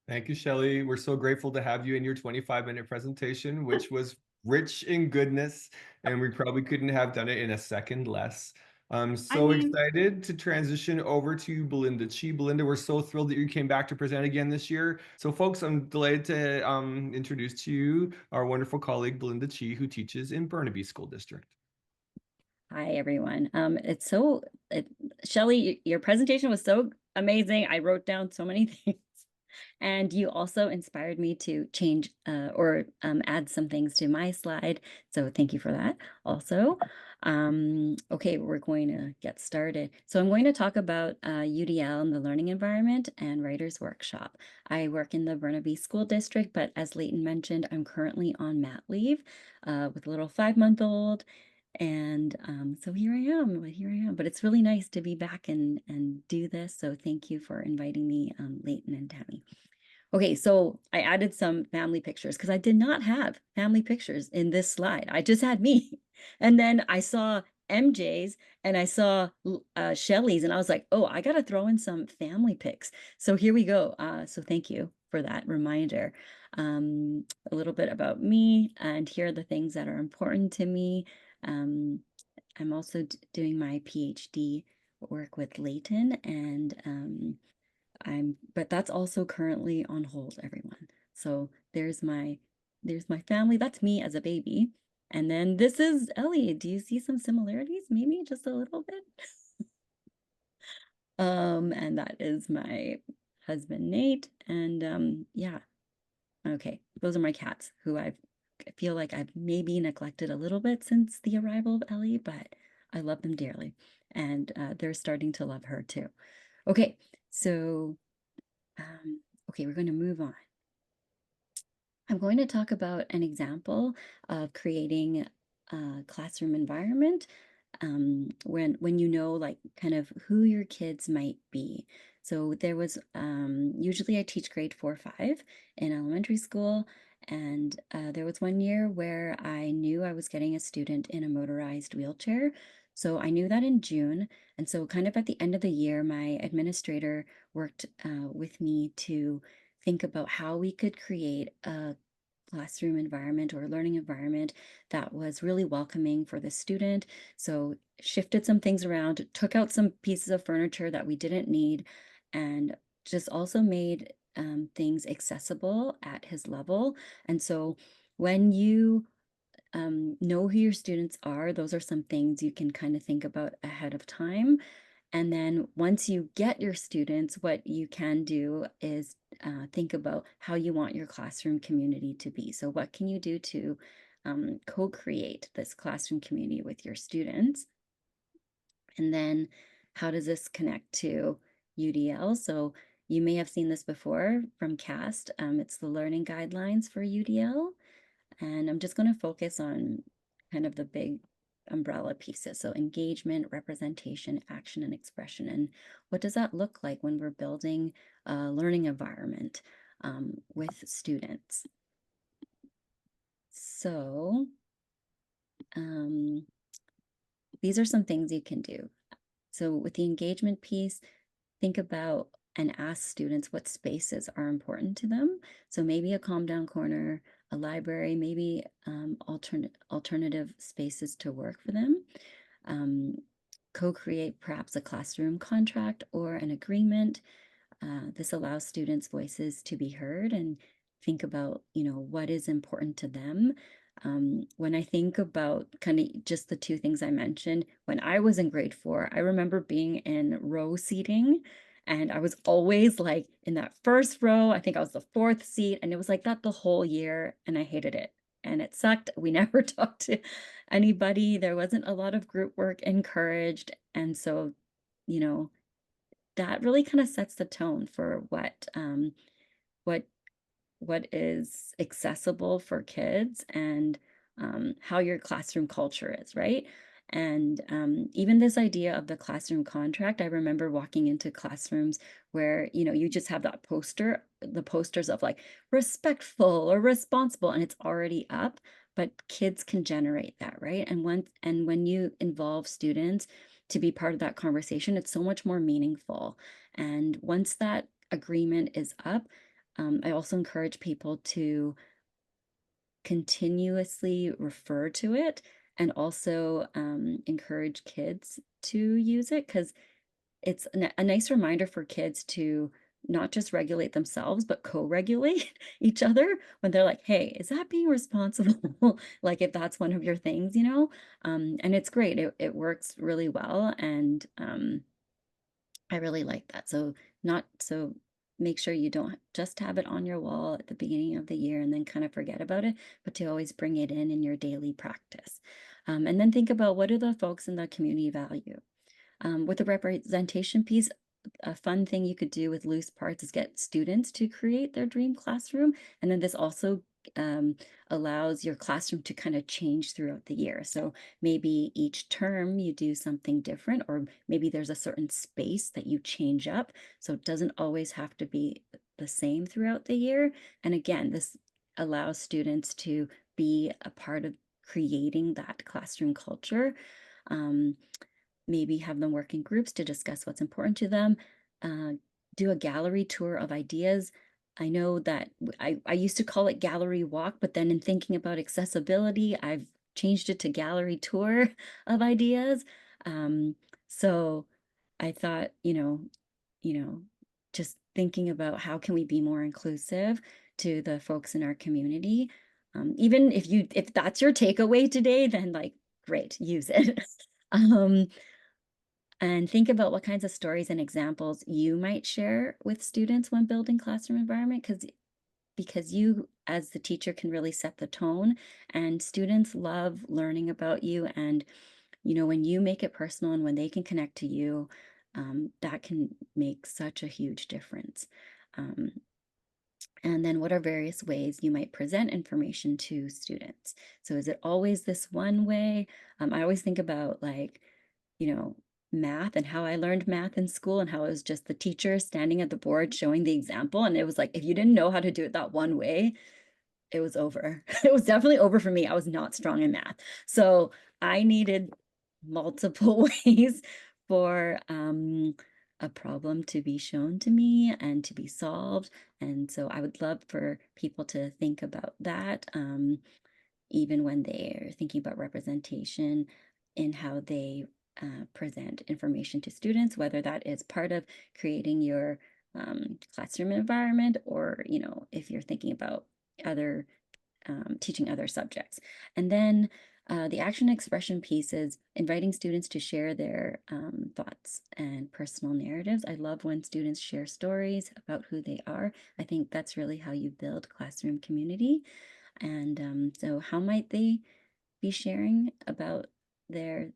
Thank you, Shelley. We're so grateful to have you in your 25-minute presentation, which was rich in goodness, and we probably couldn't have done it in a second less. I'm so excited to transition over to Belinda Chi. Belinda, we're so thrilled that you came back to present again this year. So folks, I'm delighted to introduce to you our wonderful colleague, Belinda Chi, who teaches in Burnaby School District. Hi, everyone. Shelley, your presentation was so amazing. I wrote down so many things. And you also inspired me to change or add some things to my slide. So thank you for that also. Okay, we're going to get started. So I'm going to talk about UDL and the learning environment and writer's workshop. I work in the Burnaby School District, but as Leyton mentioned, I'm currently on mat leave with a little 5-month-old. And so here I am, but it's really nice to be back and do this. So thank you for inviting me, Leyton and Tammy. Okay, so I added some family pictures because I did not have family pictures in this slide. I just had me. And then I saw MJ's and I saw Shelley's, and I was like, oh, I got to throw in some family pics. So here we go. So thank you for that reminder. A little bit about me, and here are the things that are important to me. I'm also doing my PhD work with Leyton, and but that's also currently on hold, everyone. So there's my family. That's me as a baby. And then this is Ellie. Do you see some similarities? Maybe just a little bit. And that is my husband, Nate. And yeah. Okay, those are my cats, who I feel like I've maybe neglected a little bit since the arrival of Ellie, but I love them dearly. And they're starting to love her too. Okay, so okay, we're going to move on. I'm going to talk about an example of creating a classroom environment when you know like kind of who your kids might be. So there was usually I teach grade 4, 5 in elementary school, and there was one year where I knew I was getting a student in a motorized wheelchair. So I knew that in June, and so kind of at the end of the year, my administrator worked with me to think about how we could create a classroom environment or learning environment that was really welcoming for the student. So shifted some things around, took out some pieces of furniture that we didn't need, and just also made things accessible at his level. And so when you know who your students are, those are some things you can kind of think about ahead of time. And then once you get your students, what you can do is think about how you want your classroom community to be. So what can you do to co-create this classroom community with your students? And then how does this connect to UDL? So you may have seen this before from CAST. It's the learning guidelines for UDL. And I'm just going to focus on kind of the big umbrella pieces. So engagement, representation, action, and expression. And what does that look like when we're building a learning environment with students? So these are some things you can do. So with the engagement piece, think about and ask students what spaces are important to them. So maybe a calm down corner, a library, maybe alternative spaces to work for them. Co-create perhaps a classroom contract or an agreement. This allows students' voices to be heard and think about, what is important to them. When I think about kind of just the two things I mentioned, when I was in grade 4, I remember being in row seating, and I was always like in that first row. I think I was the 4th seat, and it was like that the whole year, and I hated it. And it sucked. We never talked to anybody. There wasn't a lot of group work encouraged. And so, that really kind of sets the tone for what what is accessible for kids and how your classroom culture is, right? And even this idea of the classroom contract, I remember walking into classrooms where, you just have that the posters of like respectful or responsible, and it's already up, but kids can generate that, right? And when you involve students to be part of that conversation, it's so much more meaningful. And once that agreement is up, I also encourage people to continuously refer to it, and also encourage kids to use it, because it's a nice reminder for kids to not just regulate themselves, but co-regulate each other when they're like, hey, is that being responsible? Like if that's one of your things, and it's great. It works really well. And I really like that. So make sure you don't just have it on your wall at the beginning of the year and then kind of forget about it, but to always bring it in your daily practice. And then think about, what do the folks in the community value? With the representation piece, a fun thing you could do with loose parts is get students to create their dream classroom. And then this also allows your classroom to kind of change throughout the year. So maybe each term you do something different, or maybe there's a certain space that you change up. So it doesn't always have to be the same throughout the year. And again, this allows students to be a part of creating that classroom culture. Maybe have them work in groups to discuss what's important to them. Do a gallery tour of ideas. I know that I used to call it gallery walk, but then in thinking about accessibility, I've changed it to gallery tour of ideas. So I thought, just thinking about how can we be more inclusive to the folks in our community. Even if that's your takeaway today, then like, great, use it. And think about what kinds of stories and examples you might share with students when building classroom environment, because you as the teacher can really set the tone, and students love learning about you. And when you make it personal and when they can connect to you, that can make such a huge difference. And then what are various ways you might present information to students? So is it always this one way? I always think about like, math and how I learned math in school and how it was just the teacher standing at the board showing the example. And it was like, if you didn't know how to do it that one way, it was over. It was definitely over for me. I was not strong in math. So I needed multiple ways for a problem to be shown to me and to be solved. And so I would love for people to think about that, even when they're thinking about representation in how they present information to students, whether that is part of creating your classroom environment, or if you're thinking about other teaching other subjects. And then the action expression piece is inviting students to share their thoughts and personal narratives. I love when students share stories about who they are. I think that's really how you build classroom community. And so how might they be sharing about their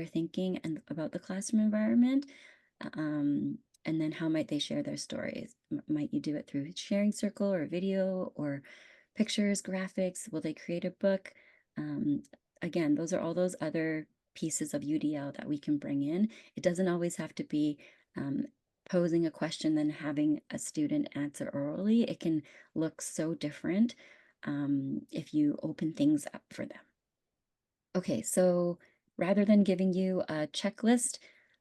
thinking and about the classroom environment? And then how might they share their stories? Might you do it through sharing circle or video or pictures, graphics? Will they create a book? Again, those are all those other pieces of UDL that we can bring in. It doesn't always have to be posing a question then having a student answer orally. It can look so different if you open things up for them. Okay, so rather than giving you a checklist,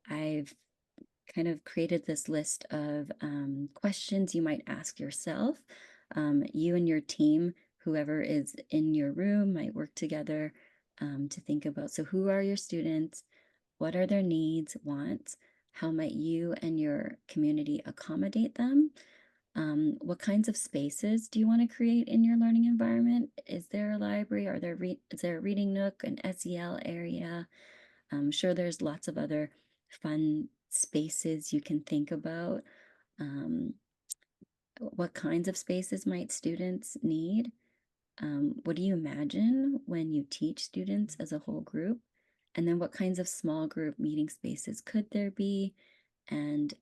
I've kind of created this list of questions you might ask yourself. You and your team, whoever is in your room, might work together to think about, so who are your students? What are their needs, wants? How might you and your community accommodate them? What kinds of spaces do you want to create in your learning environment? Is there a library? Is there a reading nook, an SEL area? I'm sure there's lots of other fun spaces you can think about. What kinds of spaces might students need? What do you imagine when you teach students as a whole group? And then what kinds of small group meeting spaces could there be? And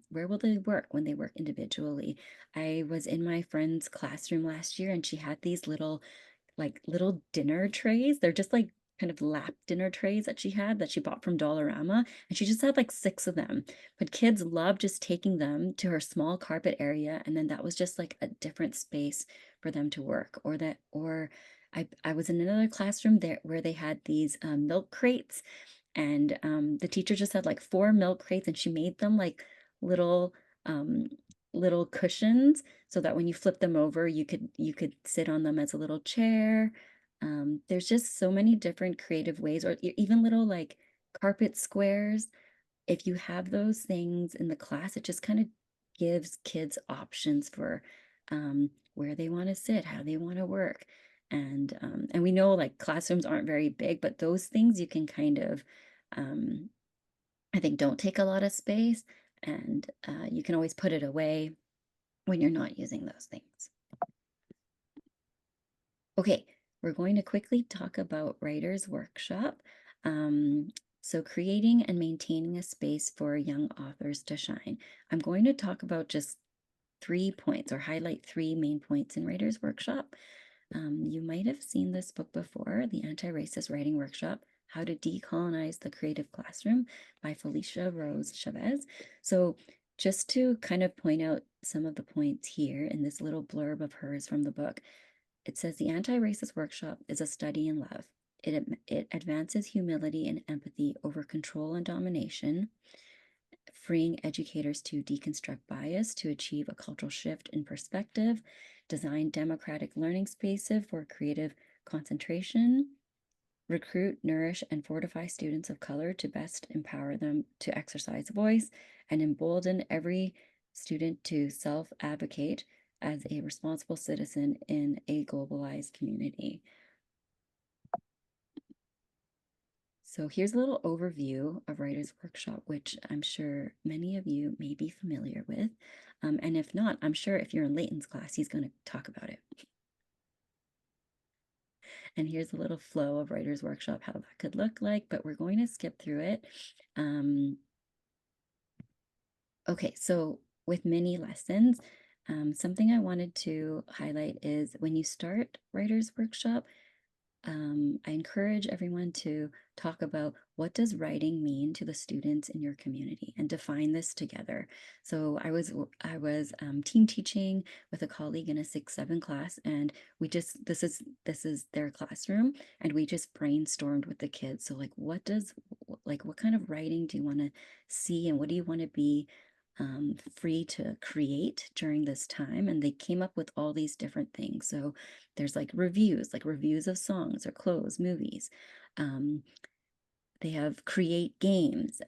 where will they work when they work individually? I was in my friend's classroom last year and she had these little dinner trays. They're just like kind of lap dinner trays that she bought from Dollarama, and she just had like 6 of them. But kids loved just taking them to her small carpet area, and then that was just like a different space for them to work. Or I was in another classroom there where they had these milk crates, and the teacher just had like 4 milk crates, and she made them like little little cushions so that when you flip them over, you could sit on them as a little chair. There's just so many different creative ways, or even little like carpet squares. If you have those things in the class, it just kind of gives kids options for where they want to sit, how they want to work. And we know like classrooms aren't very big, but those things you can kind of, I think, don't take a lot of space, and you can always put it away when you're not using those things. Okay, we're going to quickly talk about Writer's Workshop. So creating and maintaining a space for young authors to shine. I'm going to talk about just 3 points, or highlight 3 main points in Writer's Workshop. You might have seen this book before, The Anti-Racist Writing Workshop, How to Decolonize the Creative Classroom by Felicia Rose Chavez. So just to kind of point out some of the points here in this little blurb of hers from the book, it says the Anti-Racist Workshop is a study in love. It advances humility and empathy over control and domination, freeing educators to deconstruct bias to achieve a cultural shift in perspective, design democratic learning spaces for creative concentration, recruit, nourish, and fortify students of color to best empower them to exercise voice, and embolden every student to self-advocate as a responsible citizen in a globalized community. So here's a little overview of Writer's Workshop, which I'm sure many of you may be familiar with. And if not, I'm sure if you're in Leyton's class, he's going to talk about it. And here's a little flow of Writer's Workshop, how that could look like, but we're going to skip through it. Okay, so with mini lessons, something I wanted to highlight is when you start Writers Workshop, I encourage everyone to talk about what does writing mean to the students in your community and define this together. So I was team teaching with a colleague in a 6-7 class, and we just this is their classroom, and we just brainstormed with the kids. So like what kind of writing do you want to see, and what do you want to be free to create during this time? And they came up with all these different things. So there's like reviews of songs or clothes, movies. They have create games,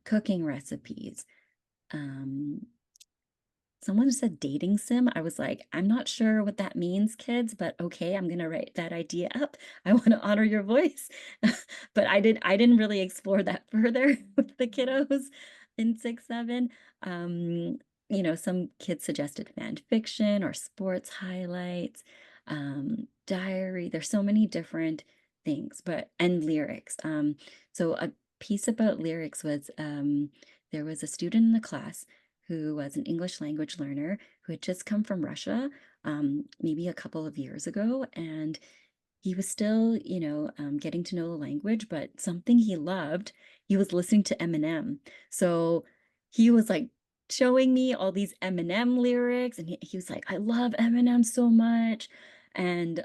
cooking recipes. Someone said dating sim. I was like, I'm not sure what that means, kids, but okay, I'm gonna write that idea up. I want to honor your voice. But I didn't really explore that further with the kiddos in 6-7. Some kids suggested fan fiction or sports highlights, diary. There's so many different things, and lyrics. So a piece about lyrics was there was a student in the class who was an English language learner who had just come from Russia, maybe a couple of years ago. And he was still, getting to know the language, but something he loved, he was listening to Eminem. So he was like showing me all these Eminem lyrics, and he was like, I love Eminem so much. And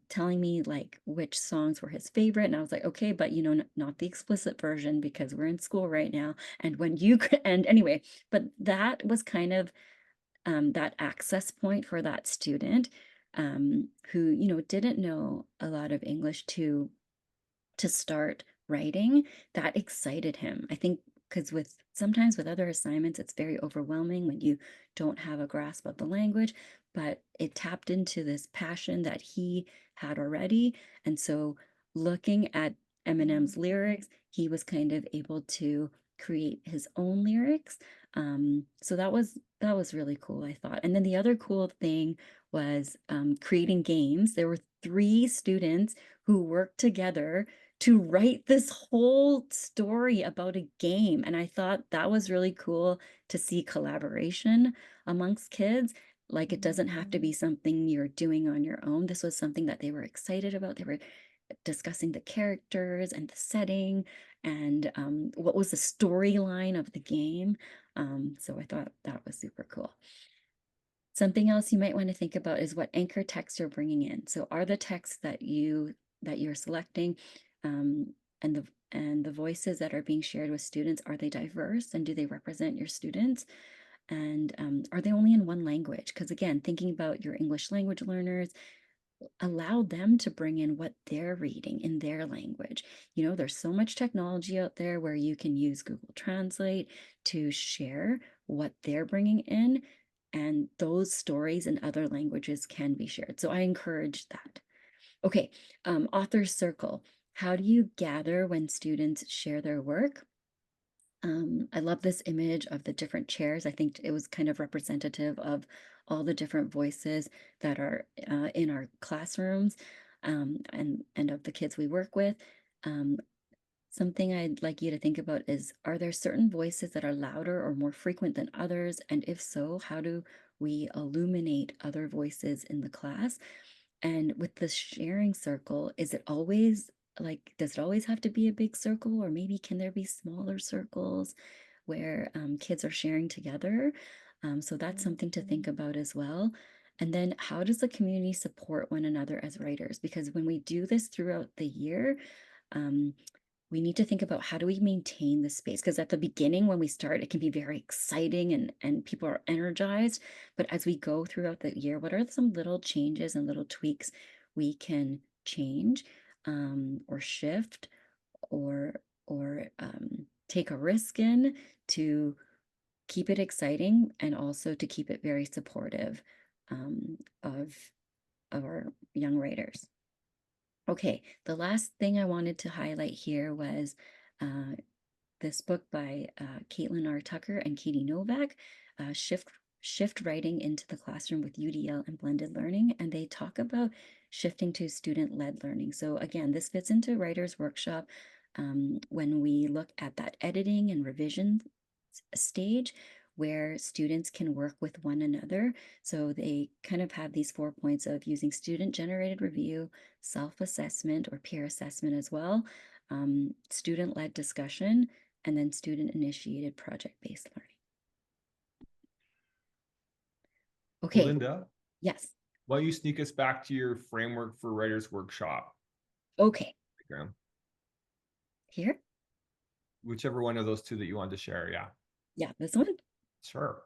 telling me like which songs were his favorite. And I was like, okay, but not the explicit version because we're in school right now. And when you and anyway, but that was kind of that access point for that student who didn't know a lot of English to start writing. That excited him, I think, because sometimes with other assignments it's very overwhelming when you don't have a grasp of the language, but it tapped into this passion that he had already. And so looking at Eminem's lyrics, he was kind of able to create his own lyrics. So that was really cool, I thought. And then the other cool thing was creating games. There were 3 students who worked together to write this whole story about a game. And I thought that was really cool to see collaboration amongst kids. Like it doesn't have to be something you're doing on your own. This was something that they were excited about. They were discussing the characters and the setting and what was the storyline of the game. So I thought that was super cool. Something else you might want to think about is what anchor text you're bringing in. So are the texts that you're selecting and the voices that are being shared with students, are they diverse and do they represent your students? And are they only in one language? Because again, thinking about your English language learners, allow them to bring in what they're reading in their language. There's so much technology out there where you can use Google Translate to share what they're bringing in, and those stories in other languages can be shared. So I encourage that. Okay, author's circle. How do you gather when students share their work? I love this image of the different chairs. I think it was kind of representative of all the different voices that are in our classrooms and of the kids we work with. Something I'd like you to think about is, are there certain voices that are louder or more frequent than others? And if so, how do we illuminate other voices in the class? And with the sharing circle, does it always have to be a big circle, or maybe can there be smaller circles where kids are sharing together? So that's something to think about as well. And then how does the community support one another as writers? Because when we do this throughout the year, we need to think about how do we maintain the space, because at the beginning when we start, it can be very exciting and people are energized. But as we go throughout the year, what are some little changes and little tweaks we can change or shift or take a risk in to keep it exciting and also to keep it very supportive of our young writers? Okay, the last thing I wanted to highlight here was this book by Caitlin R. Tucker and Katie Novak, Shift Writing into the Classroom with UDL and Blended Learning. And they talk about shifting to student-led learning. So again, this fits into Writer's Workshop when we look at that editing and revision stage. where students can work with one another. So they kind of have these 4 points of using student-generated review, self-assessment or peer assessment as well, student-led discussion, and then student-initiated project-based learning. Okay, Belinda, yes, why don't you sneak us back to your framework for writers workshop? okay, Graham? here, Whichever one of those two that you wanted to share. Yeah, yeah, this one. sure.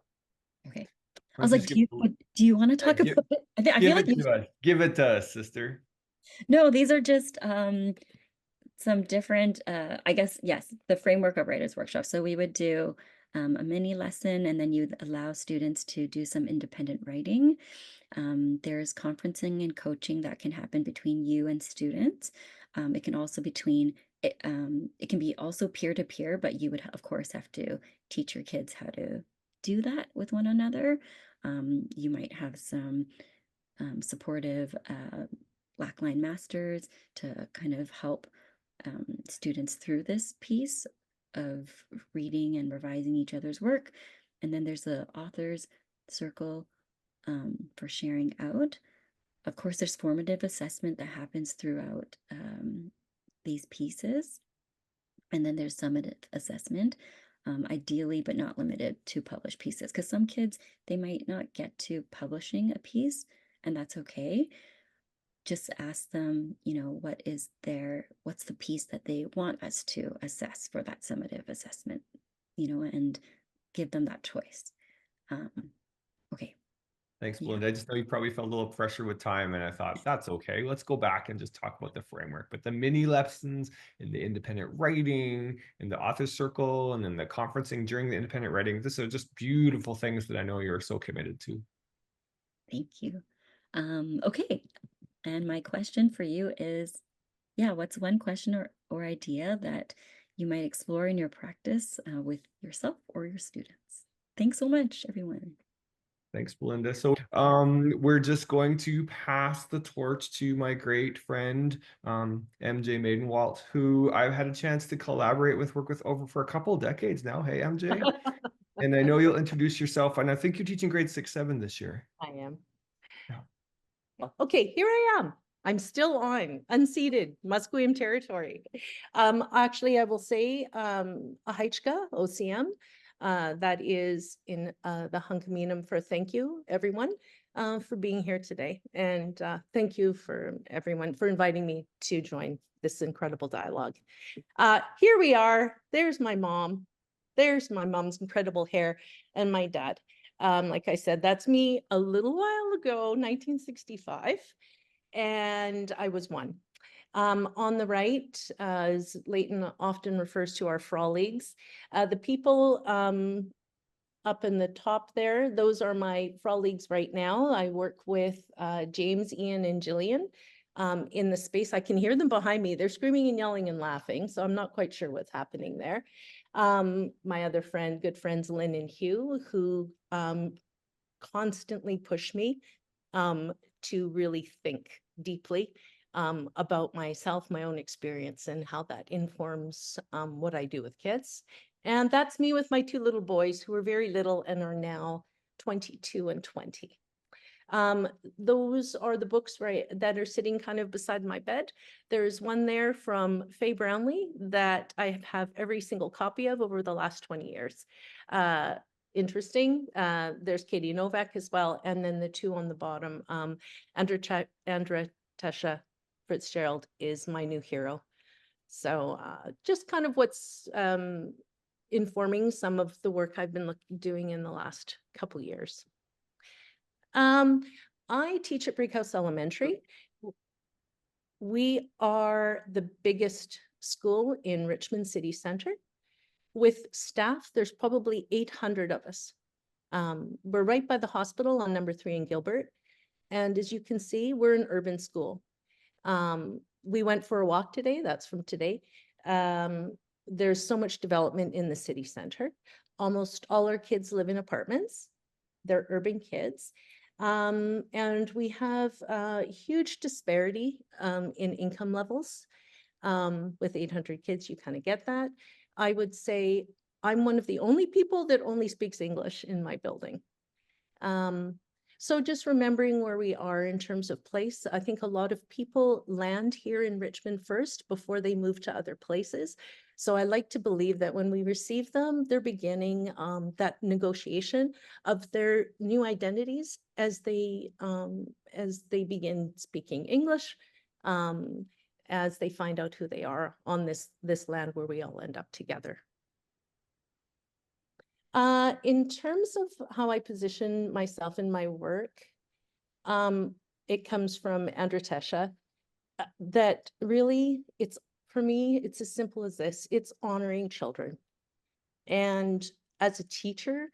Okay. Why I was don't like, you do you want to Yeah, talk about it? I feel give like it to us. Give it to us, sister. no, these are just some different I guess, yes, the framework of writers workshop. So we would do a mini lesson, and then you'd allow students to do some independent writing. There's conferencing and coaching that can happen between you and students. It can also it can be also peer-to-peer, but you would of course have to teach your kids how to do that with one another. You might have some supportive Blackline masters to kind of help students through this piece of reading and revising each other's work. And then there's the authors circle for sharing out. Of course, there's formative assessment that happens throughout these pieces. And then there's summative assessment, ideally, but not limited to published pieces. Because some kids, they might not get to publishing a piece, and that's okay. Just ask them, what's the piece that they want us to assess for that summative assessment, and give them that choice. Okay. Thanks, Yeah. Belinda. I just know you probably felt a little pressure with time, and I thought that's okay. Let's go back and just talk about the framework. But the mini lessons and the independent writing and the author circle and then the conferencing during the independent writing, these are just beautiful things that I know you're so committed to. Thank you. Okay. And my question for you is, what's one question or idea that you might explore in your practice with yourself or your students? Thanks so much, everyone. Thanks, Belinda. So we're just going to pass the torch to my great friend, MJ Medenwaldt, who I've had a chance to collaborate with, work with over for a couple of decades now. Hey, MJ. And I know you'll introduce yourself, and I think you're teaching grade 6-7 this year. I am. Yeah. Okay, here I am. I'm still on unceded Musqueam territory. Actually, I will say Ahaichka, OCM. That is in the Hunkaminam for thank you, everyone, for being here today. And thank you for everyone for inviting me to join this incredible dialogue. Here we are. There's my mom. There's my mom's incredible hair and my dad. Like I said, that's me a little while ago, 1965, and I was 1. On the right, as Leyton often refers to our froligs, the people up in the top there, those are my froligs right now. I work with James, Ian, and Jillian in the space. I can hear them behind me. They're screaming and yelling and laughing, so I'm not quite sure what's happening there. My other good friends, Lynn and Hugh, who constantly push me to really think deeply about myself, my own experience, and how that informs what I do with kids. And that's me with my 2 little boys who are very little and are now 22 and 20. Those are the books that are sitting kind of beside my bed. There's one there from Faye Brownlee that I have every single copy of over the last 20 years. Interesting. There's Katie Novak as well. And then the 2 on the bottom, Andra Tesha Fitzgerald is my new hero. So just kind of what's informing some of the work I've been doing in the last couple years. I teach at Brick House Elementary. We are the biggest school in Richmond City Centre. With staff, there's probably 800 of us. We're right by the hospital on number 3 in Gilbert. And as you can see, we're an urban school. We went for a walk today. That's from today. There's so much development in the city center. Almost all our kids live in apartments. They're urban kids. And we have a huge disparity in income levels. With 800 kids, you kind of get that. I would say I'm one of the only people that only speaks English in my building. So just remembering where we are in terms of place, I think a lot of people land here in Richmond first before they move to other places. So I like to believe that when we receive them, they're beginning that negotiation of their new identities as they begin speaking English, as they find out who they are on this land where we all end up together. In terms of how I position myself in my work, it comes from Androtesha, that really for me, it's as simple as this. It's honoring children. And as a teacher,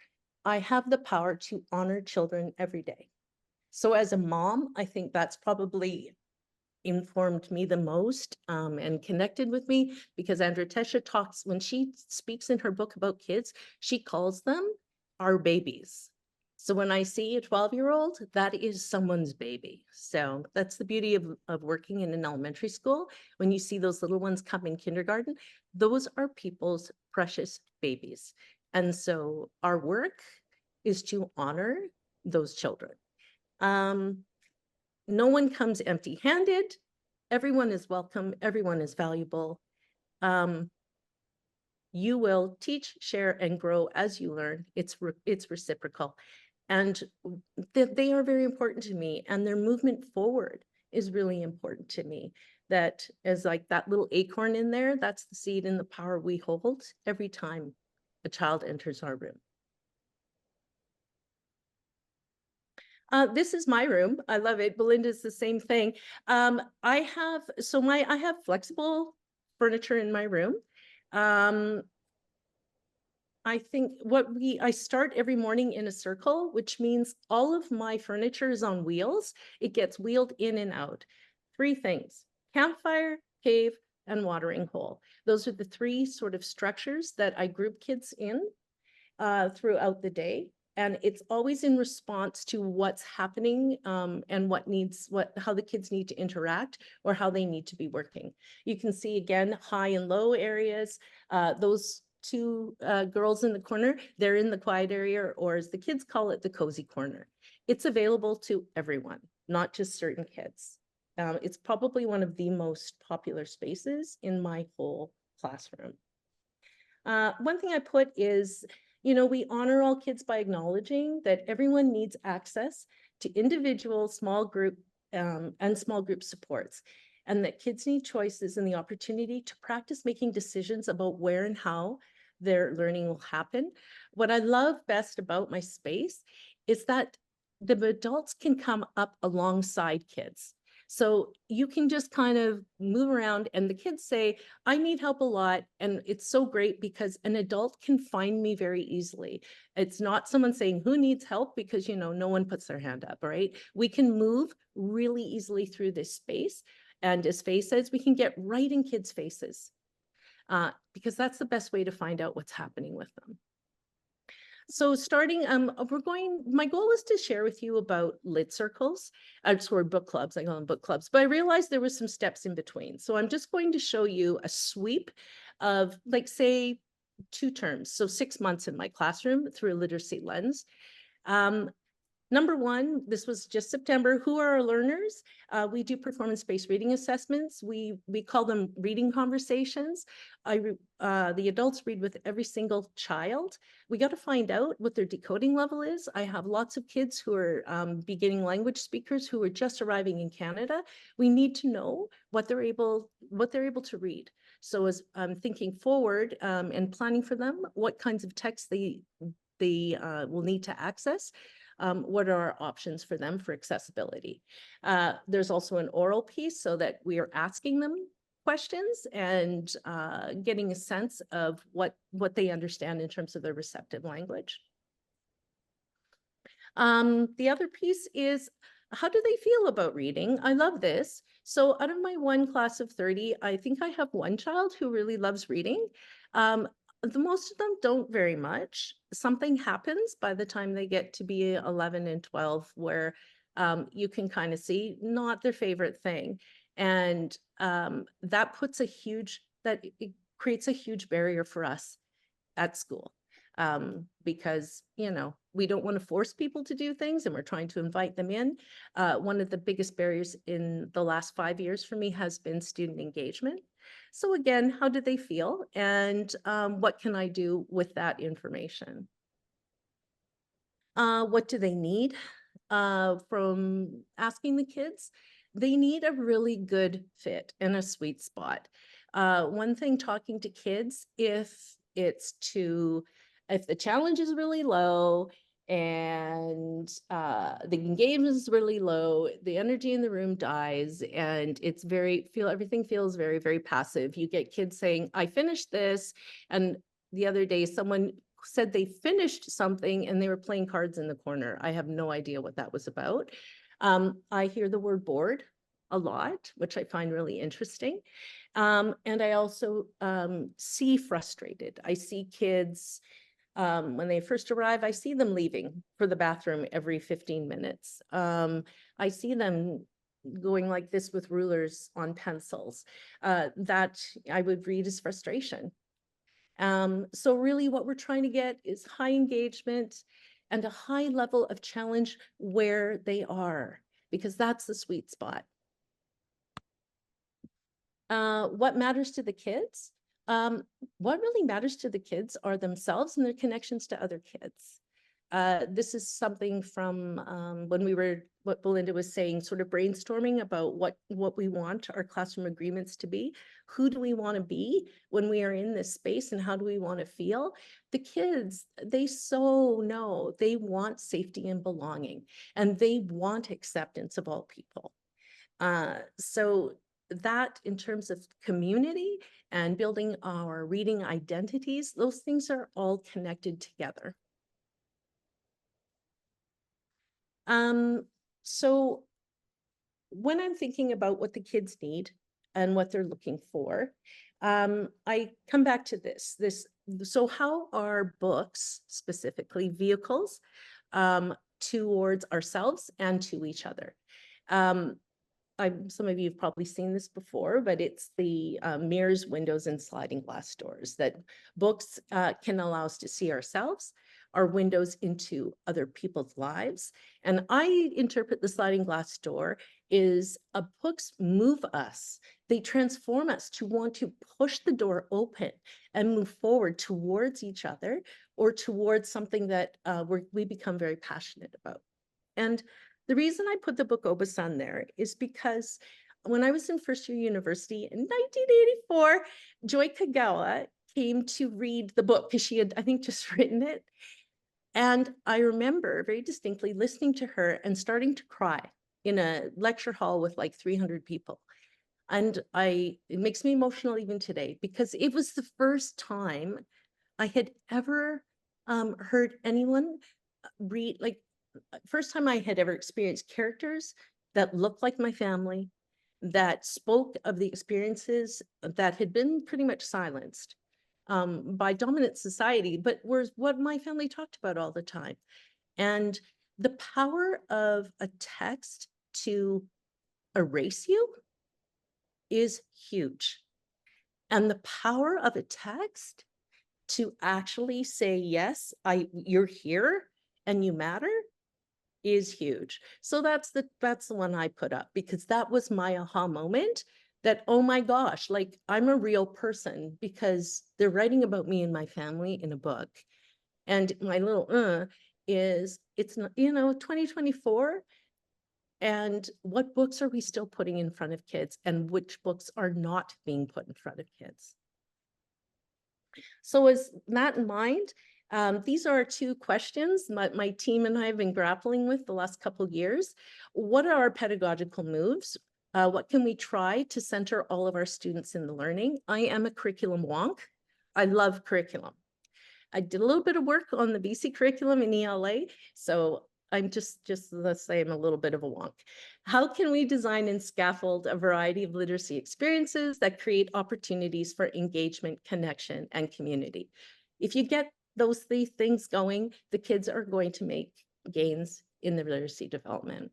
I have the power to honor children every day. So as a mom, I think that's probably informed me the most and connected with me, because Androtesha talks, when she speaks in her book about kids, she calls them our babies. So when I see a 12-year-old, that is someone's baby. So that's the beauty of working in an elementary school. When you see those little ones come in kindergarten, those are people's precious babies. And so our work is to honor those children. No one comes empty-handed. Everyone is welcome. Everyone is valuable. You will teach, share, and grow as you learn. It's reciprocal. And they are very important to me. And their movement forward is really important to me. That is like that little acorn in there, that's the seed and the power we hold every time a child enters our room. This is my room. I love it. Belinda's the same thing. I have flexible furniture in my room. I think I start every morning in a circle, which means all of my furniture is on wheels. It gets wheeled in and out. 3 things: campfire, cave, and watering hole. Those are the 3 sort of structures that I group kids in throughout the day. And it's always in response to what's happening and how the kids need to interact or how they need to be working. You can see again, high and low areas. Those 2 girls in the corner, they're in the quiet area, or as the kids call it, the cozy corner. It's available to everyone, not just certain kids. It's probably one of the most popular spaces in my whole classroom. One thing I put is, we honor all kids by acknowledging that everyone needs access to individual, small group, and small group supports, and that kids need choices and the opportunity to practice making decisions about where and how their learning will happen. What I love best about my space is that the adults can come up alongside kids. So you can just kind of move around and the kids say, I need help a lot. And it's so great because an adult can find me very easily. It's not someone saying who needs help, because, no one puts their hand up, right? We can move really easily through this space. And as Faye says, we can get right in kids' faces because that's the best way to find out what's happening with them. So starting, my goal was to share with you about lit circles, or book clubs, I call them book clubs, but I realized there was some steps in between. So I'm just going to show you a sweep of, like, say, 2 terms. So 6 months in my classroom through a literacy lens. Number 1, this was just September. Who are our learners? We do performance-based reading assessments. We call them reading conversations. The adults read with every single child. We got to find out what their decoding level is. I have lots of kids who are beginning language speakers who are just arriving in Canada. We need to know what they're able to read. So as I'm thinking forward and planning for them, what kinds of texts they will need to access. What are our options for them for accessibility? There's also an oral piece so that we are asking them questions and getting a sense of what they understand in terms of their receptive language. The other piece is, how do they feel about reading? I love this. So out of my 1 class of 30, I think I have 1 child who really loves reading. The most of them don't very much. Something happens by the time they get to be 11 and 12 where you can kind of see not their favorite thing. And that creates a huge barrier for us at school. Because, you know, we don't want to force people to do things and we're trying to invite them in. One of the biggest barriers in the last 5 years for me has been student engagement. So again, how do they feel? And what can I do with that information? What do they need? From asking the kids, they need a really good fit and a sweet spot. One thing talking to kids, if the challenge is really low and the engagement is really low, the energy in the room dies, and it's everything feels very, very passive. You get kids saying, I finished this, and the other day someone said they finished something and they were playing cards in the corner. I have no idea what that was about. I hear the word bored a lot, which I find really interesting. And I also see frustrated. I see kids, when they first arrive, I see them leaving for the bathroom every 15 minutes. I see them going like this with rulers on pencils. That I would read as frustration. So really what we're trying to get is high engagement and a high level of challenge where they are, because that's the sweet spot. What matters to the kids? What really matters to the kids are themselves and their connections to other kids. This is something from what Belinda was saying, sort of brainstorming about what we want our classroom agreements to be. Who do we want to be when we are in this space, and how do we want to feel? The kids, they so know they want safety and belonging, and they want acceptance of all people. So that, in terms of community and building our reading identities, those things are all connected together. So when I'm thinking about what the kids need and what they're looking for, I come back to this. So how are books, specifically vehicles, towards ourselves and to each other? Some of you have probably seen this before, but it's the mirrors, windows, and sliding glass doors that books can allow us to see ourselves, our windows into other people's lives. And I interpret the sliding glass door is books move us. They transform us to want to push the door open and move forward towards each other or towards something that we become very passionate about. And the reason I put the book Obasan there is because when I was in first year university in 1984, Joy Kagawa came to read the book because she had, I think, just written it. And I remember very distinctly listening to her and starting to cry in a lecture hall with like 300 people. And it makes me emotional even today, because it was the first time I had ever heard anyone read, like, first time I had ever experienced characters that looked like my family, that spoke of the experiences that had been pretty much silenced by dominant society, but was what my family talked about all the time. And the power of a text to erase you is huge. And the power of a text to actually say, yes, you're here and you matter, is huge. So that's the one I put up, because that was my aha moment that, oh my gosh, like, I'm a real person because they're writing about me and my family in a book. And my little is, it's not, 2024. And what books are we still putting in front of kids, and which books are not being put in front of kids? So with that in mind, these are 2 questions my team and I have been grappling with the last couple of years. What are our pedagogical moves? What can we try to center all of our students in the learning? I am a curriculum wonk. I love curriculum. I did a little bit of work on the BC curriculum in ELA, so I'm just let's say I'm a little bit of a wonk. How can we design and scaffold a variety of literacy experiences that create opportunities for engagement, connection, and community? If you get those 3 things going, the kids are going to make gains in their literacy development.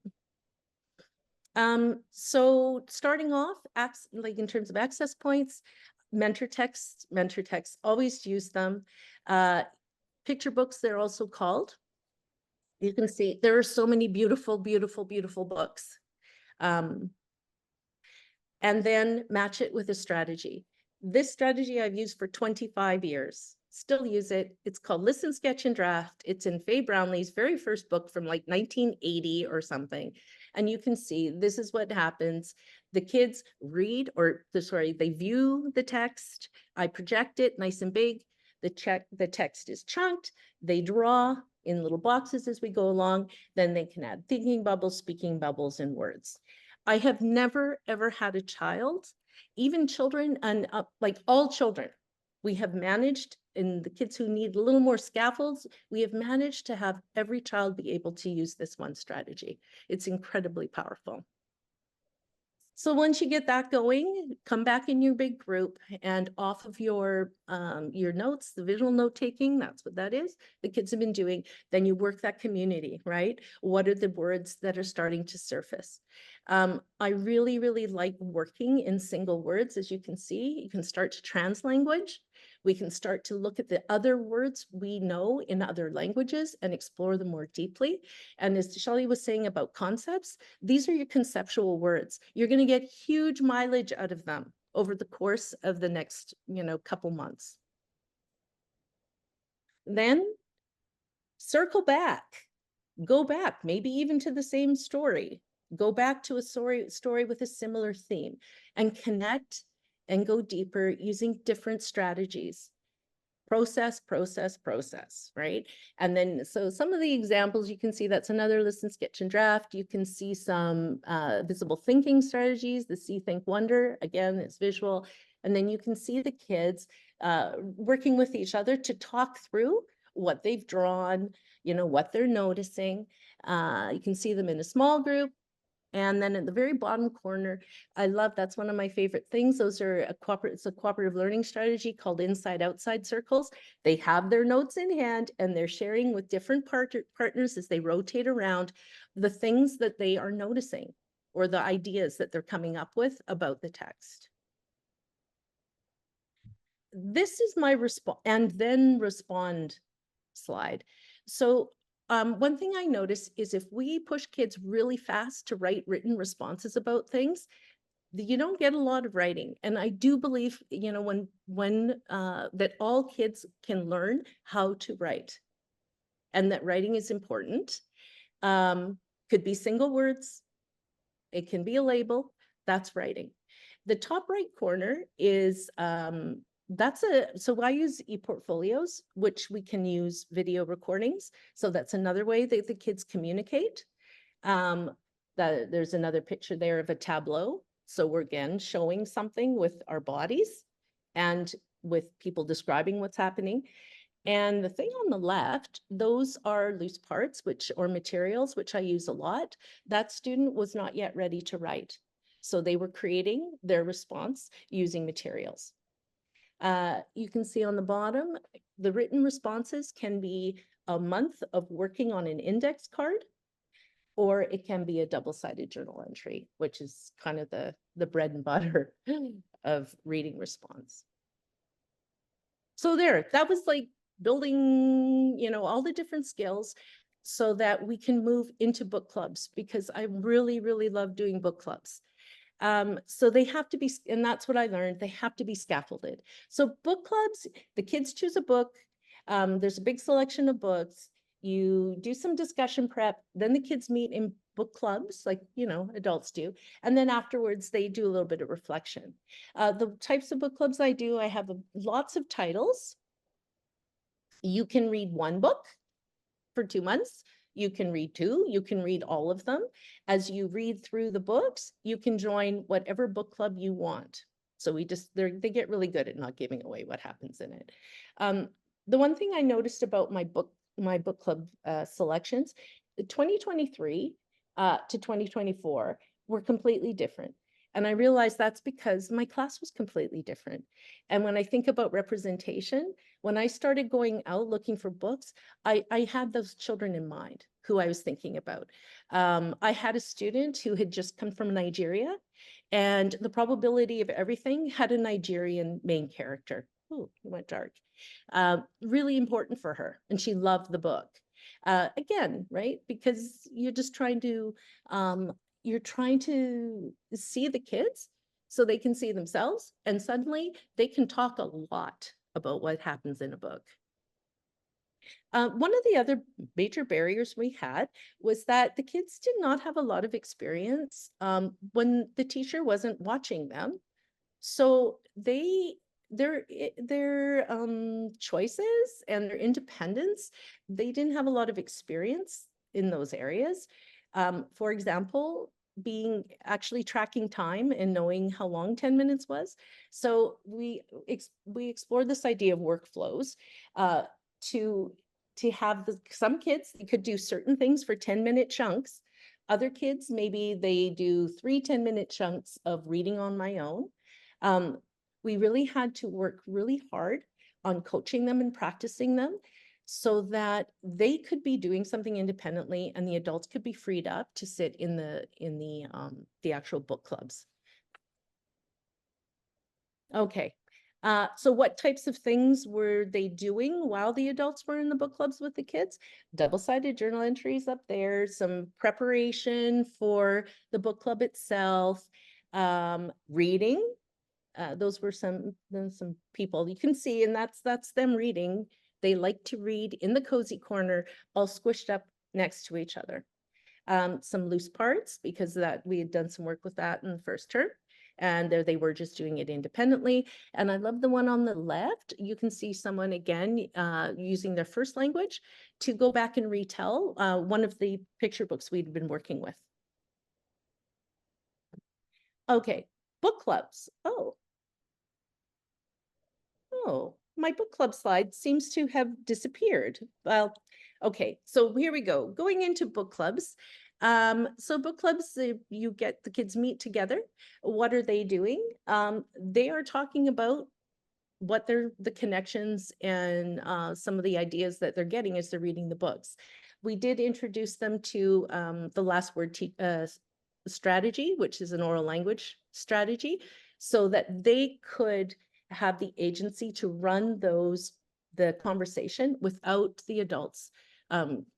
So starting off, like in terms of access points, mentor texts, always use them. Picture books, they're also called. You can see there are so many beautiful, beautiful, beautiful books. And then match it with a strategy. This strategy I've used for 25 years, still use it. It's called Listen, Sketch, and Draft. It's in Faye Brownlee's very first book from like 1980 or something. And you can see this is what happens. The kids read, they view the text. I project it nice and big. The text is chunked. They draw in little boxes as we go along. Then they can add thinking bubbles, speaking bubbles, and words. I have never, ever had a child, even children and like all children, we have managed, in the kids who need a little more scaffolds, we have managed to have every child be able to use this one strategy. It's incredibly powerful. So once you get that going, come back in your big group and off of your notes, the visual note taking, that's what that is, the kids have been doing, then you work that community, right? What are the words that are starting to surface? I really, really like working in single words. As you can see, you can start to translanguage. We can start to look at the other words we know in other languages and explore them more deeply. And as Shelley was saying about concepts, these are your conceptual words. You're going to get huge mileage out of them over the course of the next, couple months. Then circle back, go back, maybe even to the same story. Go back to a story with a similar theme and connect and go deeper using different strategies. Process, right? And then, so some of the examples you can see, that's another Listen, Sketch, and Draft. You can see some visible thinking strategies, the See, Think, Wonder, again, it's visual. And then you can see the kids working with each other to talk through what they've drawn, what they're noticing. You can see them in a small group. And then at the very bottom corner, that's one of my favorite things. Those are it's a cooperative learning strategy called Inside Outside Circles. They have their notes in hand and they're sharing with different partners as they rotate around the things that they are noticing or the ideas that they're coming up with about the text. This is my respond slide. So one thing I notice is if we push kids really fast to write written responses about things, you don't get a lot of writing. And I do believe, that all kids can learn how to write and that writing is important. Could be single words. It can be a label. That's writing. The top right corner is so I use ePortfolios, which we can use video recordings. So that's another way that the kids communicate. There's another picture there of a tableau. So we're again showing something with our bodies and with people describing what's happening. And the thing on the left, those are loose parts, or materials, which I use a lot. That student was not yet ready to write. So they were creating their response using materials. You can see on the bottom, the written responses can be a month of working on an index card, or it can be a double-sided journal entry, which is kind of the bread and butter of reading response. So that was like building, all the different skills so that we can move into book clubs, because I really, really love doing book clubs. So they have to be, and that's what I learned, they have to be scaffolded. So book clubs, the kids choose a book. There's a big selection of books. You do some discussion prep, then the kids meet in book clubs like, adults do. And then afterwards they do a little bit of reflection. The types of book clubs I do, I have lots of titles. You can read one book for 2 months. You can read 2, you can read all of them. As you read through the books, you can join whatever book club you want. So they get really good at not giving away what happens in it. The one thing I noticed about my book club selections, 2023 to 2024 were completely different. And I realized that's because my class was completely different. And when I think about representation, when I started going out looking for books, I had those children in mind who I was thinking about. I had a student who had just come from Nigeria, and The Probability of Everything had a Nigerian main character. Ooh, it went dark. Really important for her, and she loved the book. Again, right? Because you're trying to see the kids so they can see themselves, and suddenly they can talk a lot about what happens in a book. One of the other major barriers we had was that the kids did not have a lot of experience when the teacher wasn't watching them. So their choices and their independence, they didn't have a lot of experience in those areas. For example, being actually tracking time and knowing how long 10 minutes was. So we explored this idea of workflows to have some kids, they could do certain things for 10-minute chunks. Other kids, maybe they do 3 10-minute chunks of reading on my own. We really had to work really hard on coaching them and practicing them so that they could be doing something independently and the adults could be freed up to sit in the actual book clubs. Okay. So what types of things were they doing while the adults were in the book clubs with the kids? Double-sided journal entries up there, some preparation for the book club itself, reading. Those were some people you can see, and that's them reading. They like to read in the cozy corner, all squished up next to each other. Some loose parts, because that we had done some work with that in the first term. And they were just doing it independently. And I love the one on the left. You can see someone again using their first language to go back and retell one of the picture books we'd been working with. Okay, book clubs. Oh, my book club slide seems to have disappeared. Well, okay, so here we go. Going into book clubs. So book clubs, you get the kids meet together. What are they doing? They are talking about what the connections and some of the ideas that they're getting as they're reading the books. We did introduce them to the last word strategy, which is an oral language strategy, so that they could have the agency to run the conversation without the adults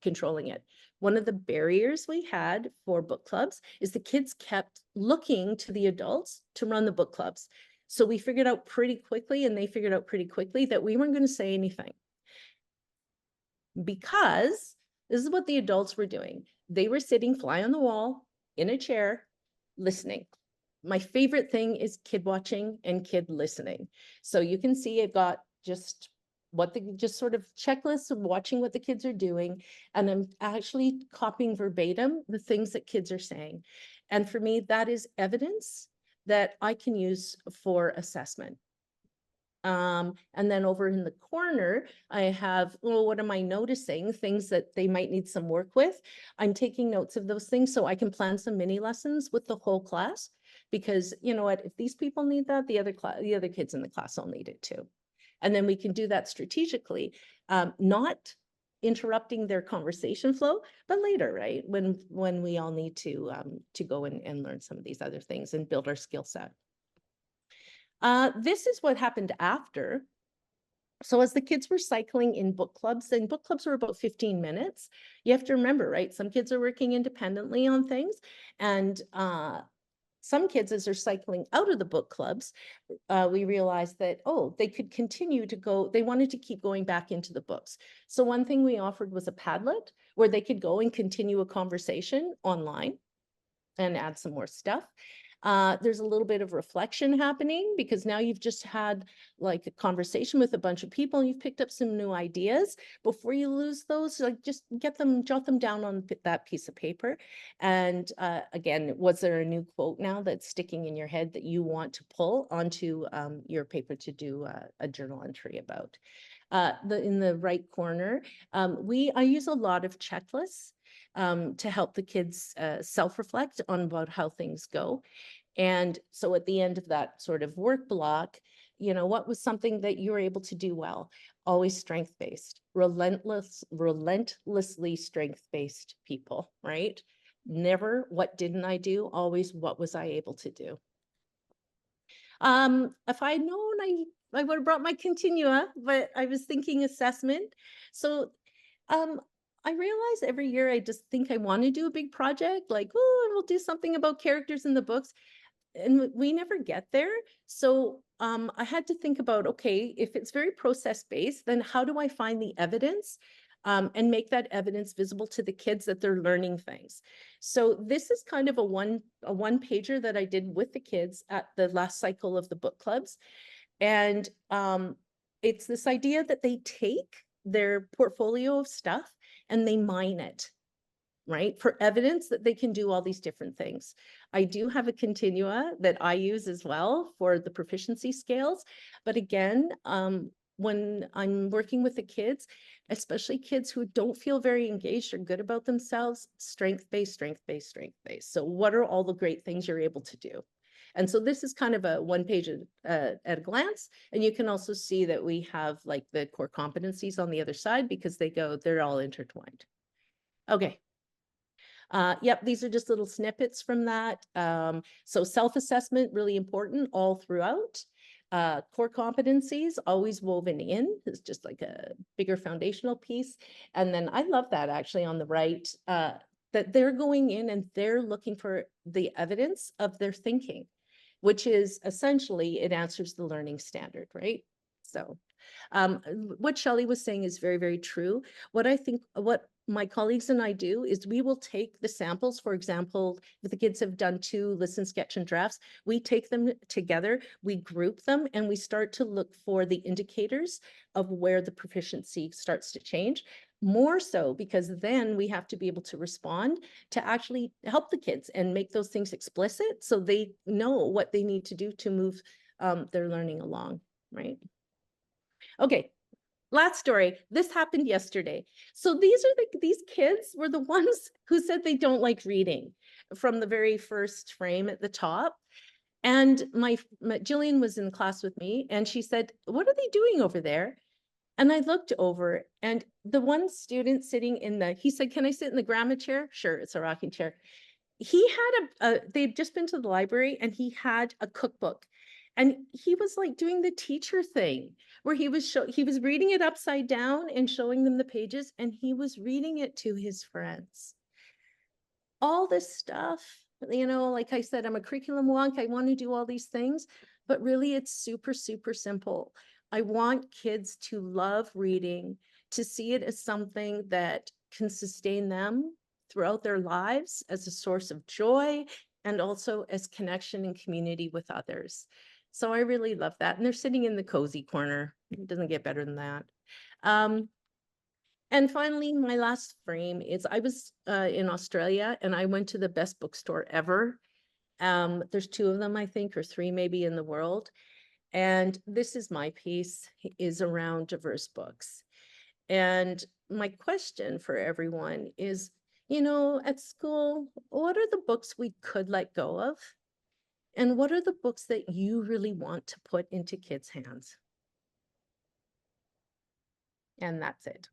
controlling it. One of the barriers we had for book clubs is the kids kept looking to the adults to run the book clubs. So we figured out pretty quickly, and they figured out pretty quickly, that we weren't going to say anything, because this is what the adults were doing. They were sitting fly on the wall in a chair, listening. My favorite thing is kid watching and kid listening. So you can see I've got just sort of checklists of watching what the kids are doing. And I'm actually copying verbatim the things that kids are saying. And for me, that is evidence that I can use for assessment. And then over in the corner, I have, well, what am I noticing? Things that they might need some work with. I'm taking notes of those things so I can plan some mini lessons with the whole class. Because you know what, if these people need that, the other kids in the class will need it too. And then we can do that strategically, not interrupting their conversation flow, but later, right? When we all need to go and learn some of these other things and build our skill set. This is what happened after. So as the kids were cycling in book clubs, and book clubs were about 15 minutes, you have to remember, right? Some kids are working independently on things, and some kids, as they're cycling out of the book clubs, we realized that, they could continue to go, they wanted to keep going back into the books. So one thing we offered was a Padlet where they could go and continue a conversation online and add some more stuff. There's a little bit of reflection happening, because now you've just had like a conversation with a bunch of people and you've picked up some new ideas. Before you lose those, like just jot them down on that piece of paper. And again, was there a new quote now that's sticking in your head that you want to pull onto your paper to do a journal entry about? In the right corner, I use a lot of checklists to help the kids self-reflect on about how things go. And so at the end of that sort of work block, what was something that you were able to do well? Always strength-based, relentlessly strength-based people, right? Never, what didn't I do? Always, what was I able to do? If I'd known I would have brought my continua, but I was thinking assessment. So I realize every year I just think I want to do a big project, like, oh, we'll do something about characters in the books. And we never get there. So I had to think about, okay, if it's very process-based, then how do I find the evidence and make that evidence visible to the kids that they're learning things? So this is kind of a one pager that I did with the kids at the last cycle of the book clubs. And it's this idea that they take their portfolio of stuff and they mine it, right, for evidence that they can do all these different things. I do have a continua that I use as well for the proficiency scales. But again, when I'm working with the kids, especially kids who don't feel very engaged or good about themselves, strength-based, strength-based, strength-based. So what are all the great things you're able to do? And so this is kind of a one page at a glance. And you can also see that we have like the core competencies on the other side because they're all intertwined. Okay. Yep, these are just little snippets from that. So self-assessment, really important all throughout. Core competencies, always woven in. It's just like a bigger foundational piece. And then I love that actually on the right, that they're going in and they're looking for the evidence of their thinking, which is essentially, it answers the learning standard, right? So what Shelley was saying is very, very true. What my colleagues and I do is we will take the samples, for example, if the kids have done 2 listen, sketch, and drafts, we take them together, we group them, and we start to look for the indicators of where the proficiency starts to change. More so because then we have to be able to respond to actually help the kids and make those things explicit so they know what they need to do to move their learning along, right? Okay, last story. This happened yesterday. So these kids were the ones who said they don't like reading from the very first frame at the top. And my Jillian was in class with me and she said, "What are they doing over there?" And I looked over and the one student sitting he said, "Can I sit in the grandma chair?" Sure, it's a rocking chair. He had they'd just been to the library and he had a cookbook. And he was like doing the teacher thing where he was reading it upside down and showing them the pages and he was reading it to his friends. All this stuff, like I said, I'm a curriculum wonk. I want to do all these things, but really it's super, super simple. I want kids to love reading, to see it as something that can sustain them throughout their lives as a source of joy and also as connection and community with others. So I really love that. And they're sitting in the cozy corner. It doesn't get better than that. And finally, my last frame is I was in Australia and I went to the best bookstore ever. There's 2 of them, I think, or 3 maybe in the world. And this is my piece, is around diverse books. And my question for everyone is, at school, what are the books we could let go of? And what are the books that you really want to put into kids' hands? And that's it.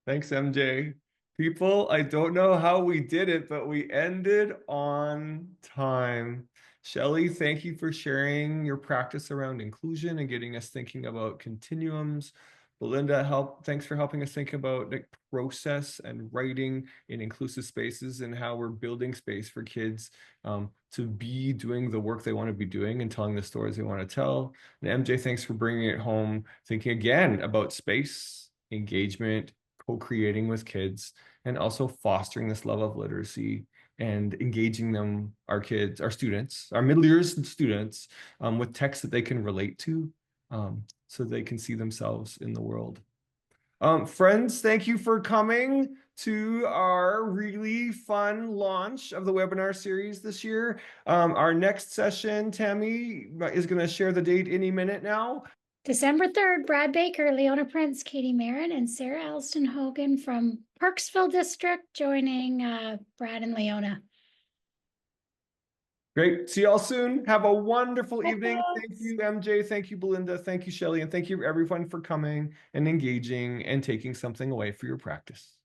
Thanks, MJ. People, I don't know how we did it, but we ended on time. Shelley, thank you for sharing your practice around inclusion and getting us thinking about continuums. Belinda, thanks for helping us think about the process and writing in inclusive spaces and how we're building space for kids to be doing the work they want to be doing and telling the stories they want to tell. And MJ, thanks for bringing it home, thinking again about space, engagement, co-creating with kids, and also fostering this love of literacy and engaging them, our kids, our students, our middle years students, with texts that they can relate to, so they can see themselves in the world. Friends, thank you for coming to our really fun launch of the webinar series this year. Our next session, Tammy is going to share the date any minute now. December 3rd, Brad Baker, Leona Prince, Katie Marin, and Sarah Alston Hogan from Parksville District joining Brad and Leona. Great. See y'all soon. Have a wonderful evening. Thank you, MJ. Thank you, Belinda. Thank you, Shelley. And thank you, everyone, for coming and engaging and taking something away for your practice.